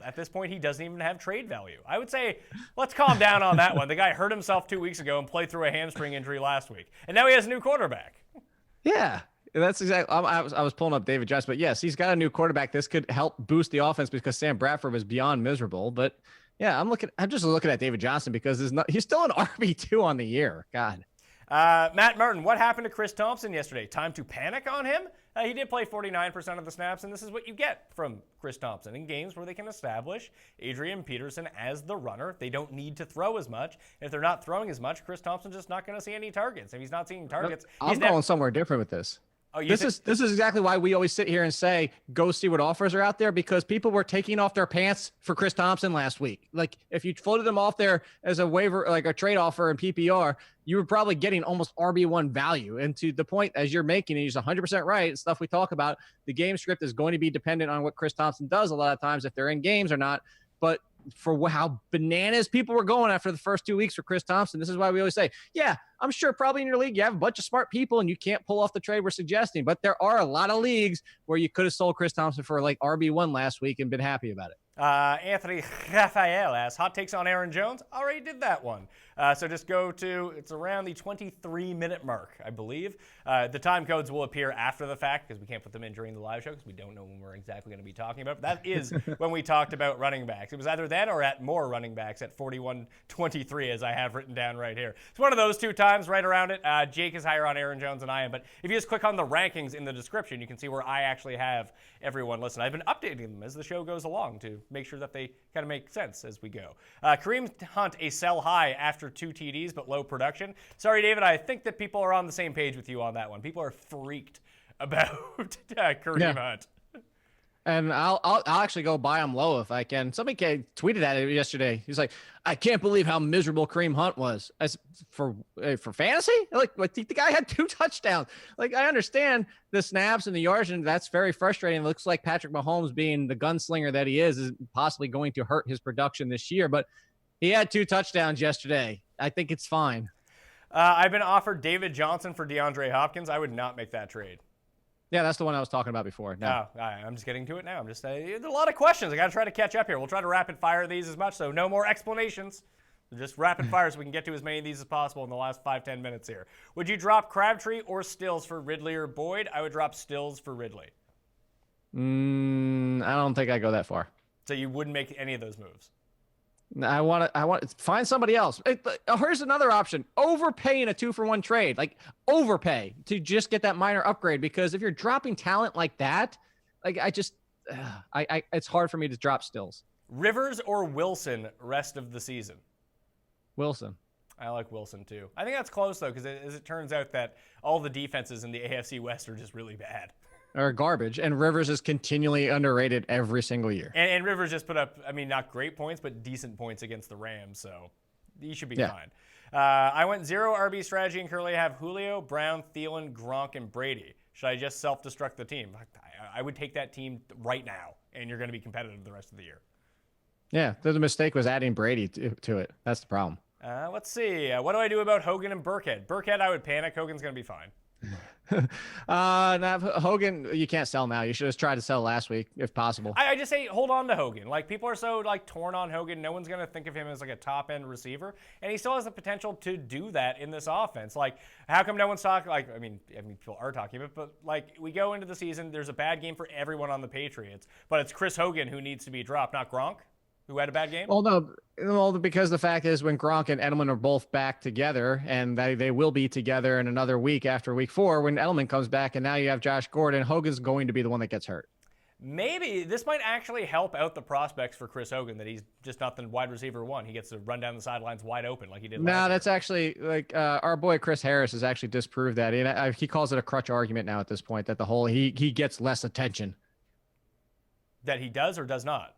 At this point, he doesn't even have trade value. I would say let's calm down on that one. The guy hurt himself 2 weeks ago and played through a hamstring injury last week. And now he has a new quarterback. Yeah. That's exactly. I was pulling up David Johnson, but yes, he's got a new quarterback. This could help boost the offense because Sam Bradford was beyond miserable. But yeah, I'm just looking at David Johnson because he's still an RB2 on the year. God. Matt Martin, what happened to Chris Thompson yesterday? Time to panic on him? He did play 49% of the snaps, and this is what you get from Chris Thompson in games where they can establish Adrian Peterson as the runner. They don't need to throw as much. If they're not throwing as much, Chris Thompson's just not going to see any targets. If he's not seeing targets, I'm going somewhere different with this. Oh, this is exactly why we always sit here and say, go see what offers are out there, because people were taking off their pants for Chris Thompson last week. Like if you floated him off there as a waiver, like a trade offer in PPR, you were probably getting almost RB1 value. And to the point as you're making, and he's 100% right, stuff we talk about, the game script is going to be dependent on what Chris Thompson does a lot of times, if they're in games or not. But for how bananas people were going after the first 2 weeks for Chris Thompson, this is why we always say, yeah, I'm sure probably in your league you have a bunch of smart people and you can't pull off the trade we're suggesting, but there are a lot of leagues where you could have sold Chris Thompson for like RB1 last week and been happy about it. Anthony Raphael asks, hot takes on Aaron Jones? Already did that one. So just go to, it's around the 23-minute mark, I believe. The time codes will appear after the fact because we can't put them in during the live show because we don't know when we're exactly going to be talking about. But that is when we talked about running backs. It was either then or at more running backs at 41-23, as I have written down right here. It's one of those two times right around it. Jake is higher on Aaron Jones than I am. But if you just click on the rankings in the description, you can see where I actually have everyone listed. I've been updating them as the show goes along to make sure that they kind of make sense as we go. Kareem Hunt, a sell high after 2 TDs, but low production. Sorry, David, I think that people are on the same page with you on that one. People are freaked about Kareem Hunt. And I'll actually go buy him low if I can. Somebody tweeted at it yesterday. He's like, I can't believe how miserable Kareem Hunt was. As for fantasy, like the guy had 2 touchdowns. Like, I understand the snaps and the yards, and that's very frustrating. It looks like Patrick Mahomes, being the gunslinger that he is possibly going to hurt his production this year. But he had 2 touchdowns yesterday. I think it's fine. I've been offered David Johnson for DeAndre Hopkins. I would not make that trade. Yeah, that's the one I was talking about before. No. Oh, I'm just getting to it now. There's a lot of questions. I got to try to catch up here. We'll try to rapid fire these as much, so no more explanations. Just rapid fire so we can get to as many of these as possible in the last 5-10 minutes here. Would you drop Crabtree or Stills for Ridley or Boyd? I would drop Stills for Ridley. I don't think I go that far. So you wouldn't make any of those moves? I want to find somebody else. Here's another option: overpay in a 2-for-1 trade. Like, overpay to just get that minor upgrade. Because if you're dropping talent like that, like it's hard for me to drop Stills. Rivers or Wilson rest of the season? Wilson. I like Wilson too. I think that's close though, because as it turns out that all the defenses in the AFC West are just really bad. Or garbage, and Rivers is continually underrated every single year. And Rivers just put up, I mean, not great points, but decent points against the Rams, so he should be fine. I went 0 RB strategy and currently have Julio, Brown, Thielen, Gronk, and Brady. Should I just self-destruct the team? I would take that team right now, and you're going to be competitive the rest of the year. Yeah, the mistake was adding Brady to it. That's the problem. Let's see. What do I do about Hogan and Burkhead? Burkhead, I would panic. Hogan's going to be fine. Hogan, you can't sell now. You should have tried to sell last week if possible. I just say hold on to Hogan. Like, people are so torn on Hogan. No one's going to think of him as like a top end receiver, and he still has the potential to do that in this offense. Like, how come no one's talking? Like, I mean people are talking about, but like, we go into the season, there's a bad game for everyone on the Patriots, but it's Chris Hogan who needs to be dropped, not Gronk, who had a bad game? Well, no, because the fact is when Gronk and Edelman are both back together, and they will be together in another week after week 4, when Edelman comes back, and now you have Josh Gordon, Hogan's going to be the one that gets hurt. Maybe this might actually help out the prospects for Chris Hogan, that he's just not the wide receiver 1. He gets to run down the sidelines wide open like he did last year. No, that's actually like our boy Chris Harris has actually disproved that. He calls it a crutch argument now at this point, that he gets less attention. That he does or does not?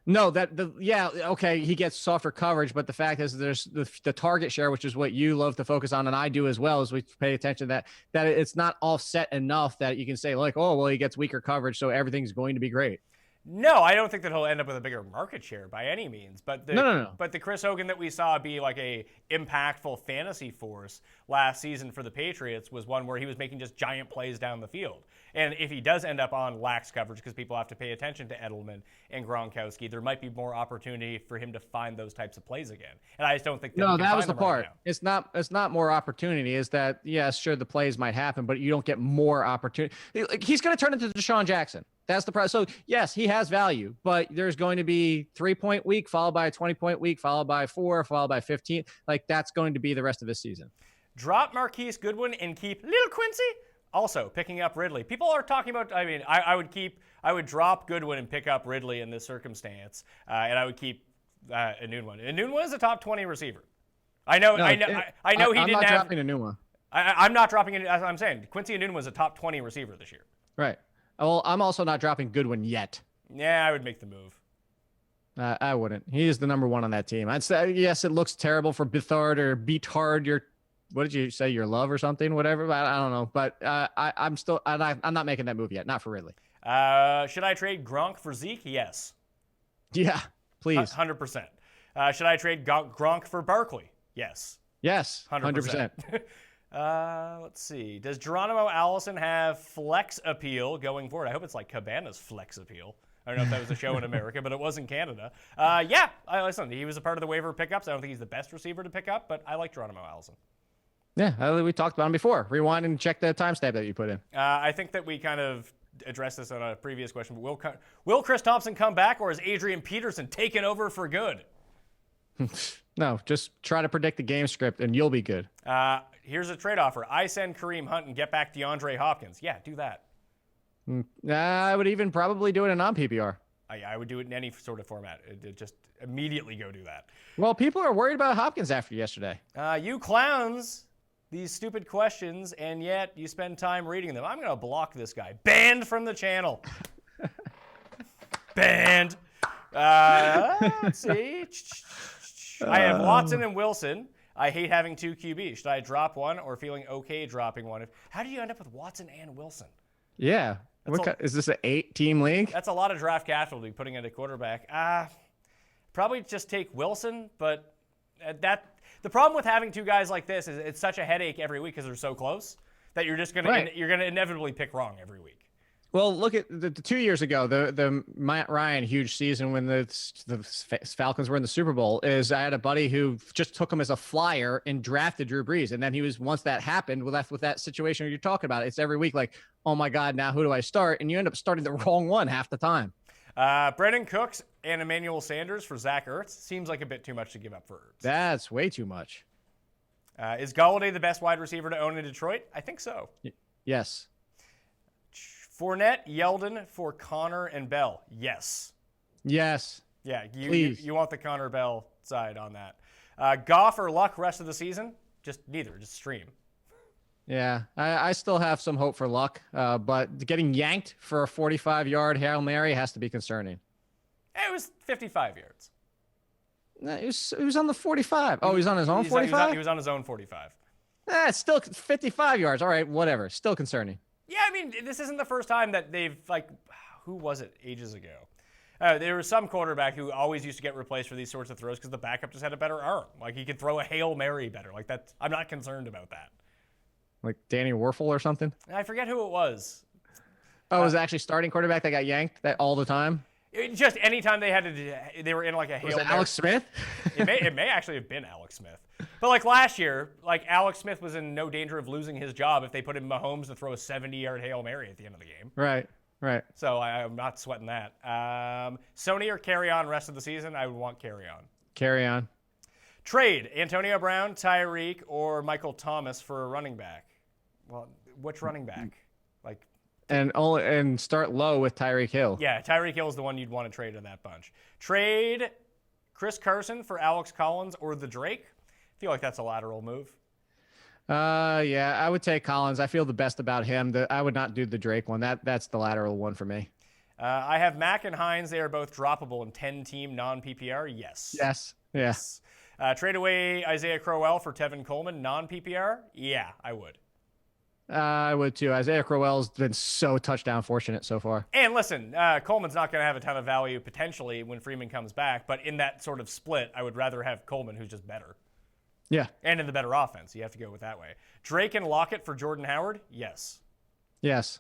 No, he gets softer coverage, but the fact is there's the target share, which is what you love to focus on, and I do as well, is we pay attention that it's not offset enough that you can say like, oh, well, he gets weaker coverage, so everything's going to be great. No, I don't think that he'll end up with a bigger market share by any means. But No. But the Chris Hogan that we saw be like a impactful fantasy force last season for the Patriots was one where he was making just giant plays down the field. And if he does end up on lax coverage because people have to pay attention to Edelman and Gronkowski, there might be more opportunity for him to find those types of plays again. And I just don't think that was the part. Right, it's not more opportunity. Is that, yes, sure, the plays might happen, but you don't get more opportunity. He's going to turn into Deshaun Jackson. That's the price. So, yes, he has value, but there's going to be 3-point week followed by a 20-point week, followed by 4, followed by 15. Like, that's going to be the rest of his season. Drop Marquise Goodwin and keep Little Quincy. Also, picking up Ridley. People are talking about, I would drop Goodwin and pick up Ridley in this circumstance, and I would keep Enunwa. Enunwa is a top 20 receiver. I know he didn't have. I'm not dropping Enunwa. I'm not dropping it. As I'm saying, Quincy Enunwa was a top 20 receiver this year. Right. Well, I'm also not dropping Goodwin yet. Yeah, I would make the move. I wouldn't. He is the number 1 on that team. I'd say, yes, it looks terrible for Bethard or Beatard. What did you say? Your love or something? Whatever. I don't know. But I'm not making that move yet. Not for Ridley. Should I trade Gronk for Zeke? Yes. Yeah, please. 100%. Should I trade Gronk for Barkley? Yes. Yes. 100%. Let's see. Does Geronimo Allison have flex appeal going forward? I hope it's like Cabana's flex appeal. I don't know if that was a show in America, but it was in Canada. Listen, he was a part of the waiver pickups. I don't think he's the best receiver to pick up, but I like Geronimo Allison. Yeah, we talked about him before. Rewind and check the timestamp that you put in. I think that we kind of addressed this on a previous question. Will Chris Thompson come back, or is Adrian Peterson taken over for good? No, just try to predict the game script, and you'll be good. Here's a trade offer. I send Kareem Hunt and get back DeAndre Hopkins. Yeah, do that. I would even probably do it in non-PPR. I would do it in any sort of format. Just immediately go do that. Well, people are worried about Hopkins after yesterday. You clowns. These stupid questions, and yet you spend time reading them. I'm going to block this guy. Banned from the channel. Banned. Let's see. I have Watson and Wilson. I hate having 2 QBs. Should I drop one or feeling okay dropping one? How do you end up with Watson and Wilson? Yeah. Is this an 8-team league? That's a lot of draft capital to be putting into quarterback. Probably just take Wilson, but the problem with having 2 guys like this is it's such a headache every week because they're so close that you're just gonna inevitably pick wrong every week. Well, look at the 2 years ago, the Matt Ryan huge season when the Falcons were in the Super Bowl. I had a buddy who just took him as a flyer and drafted Drew Brees, and then once that happened with that situation you're talking about, it's every week like, oh my God, now who do I start? And you end up starting the wrong one half the time. Brendan Cooks and Emmanuel Sanders for Zach Ertz seems like a bit too much to give up for Ertz. That's way too much. Is Golladay the best wide receiver to own in Detroit? I think so. Yes. Fournette, Yeldon for Connor and Bell. Yes. Yes. Yeah, you want the Connor Bell side on that. Goff or Luck rest of the season? Just neither. Just stream. Yeah, I still have some hope for Luck, but getting yanked for a 45-yard Hail Mary has to be concerning. It was 55 yards. No, he was on the 45. Oh, he's on his own 45? He was on his own 45. It's still 55 yards. All right, whatever. Still concerning. Yeah, I mean, this isn't the first time that they've, who was it ages ago? There was some quarterback who always used to get replaced for these sorts of throws because the backup just had a better arm. Like, he could throw a Hail Mary better. I'm not concerned about that. Like Danny Werfel or something? I forget who it was. Oh, it was actually starting quarterback that got yanked all the time? Just anytime they were in a Hail Mary. Alex Smith? It may actually have been Alex Smith. But last year, Alex Smith was in no danger of losing his job if they put in Mahomes to throw a 70-yard Hail Mary at the end of the game. Right. So I'm not sweating that. Sony or carry on rest of the season? I would want carry on. Carry on. Trade Antonio Brown, Tyreek, or Michael Thomas for a running back. Well, which running back? And start low with Tyreek Hill. Yeah, Tyreek Hill is the one you'd want to trade in that bunch. Trade Chris Carson for Alex Collins or the Drake. I feel like that's a lateral move. Yeah, I would take Collins. I feel the best about him. I would not do the Drake one. That's the lateral one for me. I have Mack and Hines. They are both droppable in 10-team non-PPR. Yes. Yes. Trade away Isaiah Crowell for Tevin Coleman non-PPR. Yeah, I would. I would too. Isaiah Crowell's been so touchdown fortunate so far. And listen, Coleman's not going to have a ton of value potentially when Freeman comes back, but in that sort of split, I would rather have Coleman, who's just better. Yeah. And in the better offense. You have to go with that way. Drake and Lockett for Jordan Howard? Yes. Yes.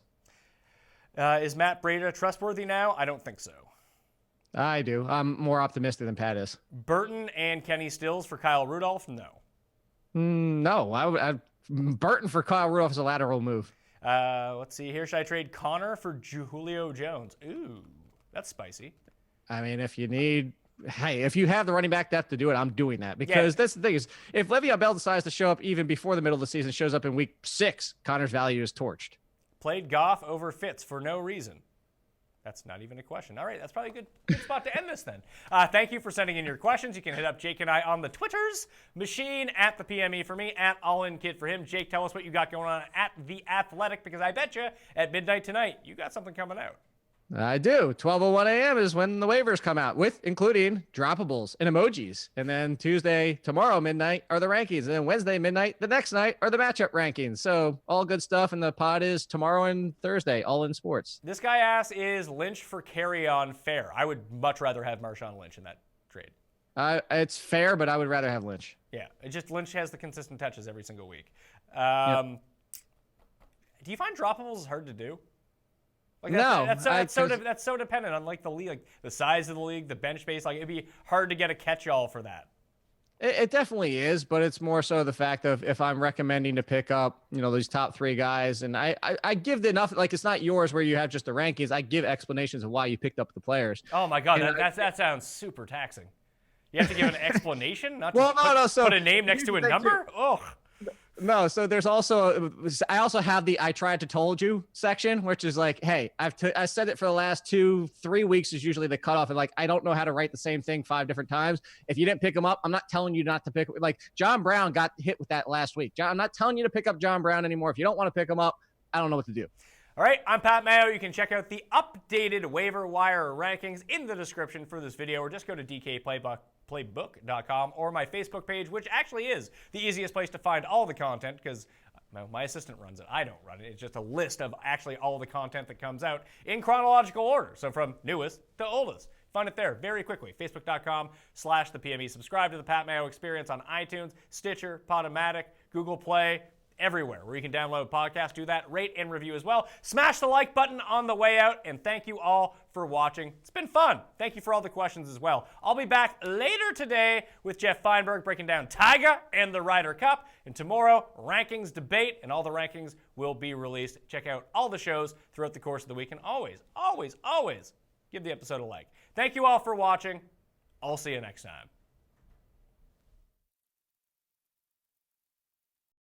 Is Matt Breida trustworthy now? I don't think so. I do. I'm more optimistic than Pat is. Burton and Kenny Stills for Kyle Rudolph? No. No. Burton for Kyle Rudolph is a lateral move. Let's see here. Should I trade Connor for Julio Jones? Ooh, that's spicy. I mean, if you have the running back depth to do it, I'm doing that. Because that's the thing is, if Le'Veon Bell decides to show up even before the middle of the season, shows up in week 6, Connor's value is torched. Played Goff over Fitz for no reason. That's not even a question. All right, that's probably a good spot to end this then. Thank you for sending in your questions. You can hit up Jake and I on the Twitters, Machine at the PME for me, at AllInKid for him. Jake, tell us what you got going on at The Athletic, because I bet you at midnight tonight, you got something coming out. I do. 12:01 a.m. is when the waivers come out, including droppables and emojis. And then tomorrow midnight are the rankings. And then Wednesday midnight, the next night, are the matchup rankings. So all good stuff. And the pod is tomorrow and Thursday, all in sports. This guy asks, is Lynch for carry-on fair? I would much rather have Marshawn Lynch in that trade. It's fair, but I would rather have Lynch. Yeah, Lynch has the consistent touches every single week. Yep. Do you find droppables hard to do? Like No, that's so dependent on like the league, like the size of the league, the bench space. Like it'd be hard to get a catch-all for that. It definitely is, but it's more so the fact of if I'm recommending to pick up, these top 3 guys, and I give enough, like it's not yours where you have just the rankings. I give explanations of why you picked up the players. Oh my God, that sounds super taxing. You have to give an explanation, not so put a name next to a number. Oh. No, so there's also I also have the I tried to told you section, which is like, hey, I said it for the last 2-3 weeks is usually the cutoff, and like I don't know how to write the same thing 5 different times. If you didn't pick him up, I'm not telling you not to pick. Like John Brown got hit with that last week. I'm not telling you to pick up John Brown anymore. If you don't want to pick him up, I don't know what to do. All right, I'm Pat Mayo. You can check out the updated waiver wire rankings in the description for this video, or just go to DKPlaybook.com or my Facebook page, which actually is the easiest place to find all the content because my assistant runs it. I don't run it. It's just a list of actually all the content that comes out in chronological order. So from newest to oldest. Find it there very quickly. Facebook.com/thepme. Subscribe to the Pat Mayo Experience on iTunes, Stitcher, Podomatic, Google Play, everywhere where you can download podcasts. Do that, rate and review as well. Smash the like button on the way out, and thank you all for watching. It's been fun. Thank you for all the questions as well. I'll be back later today with Jeff Feinberg breaking down Tyga and the Ryder Cup, and tomorrow, rankings debate, and all the rankings will be released. Check out all the shows throughout the course of the week, and always, always, always give the episode a like. Thank you all for watching. I'll see you next time.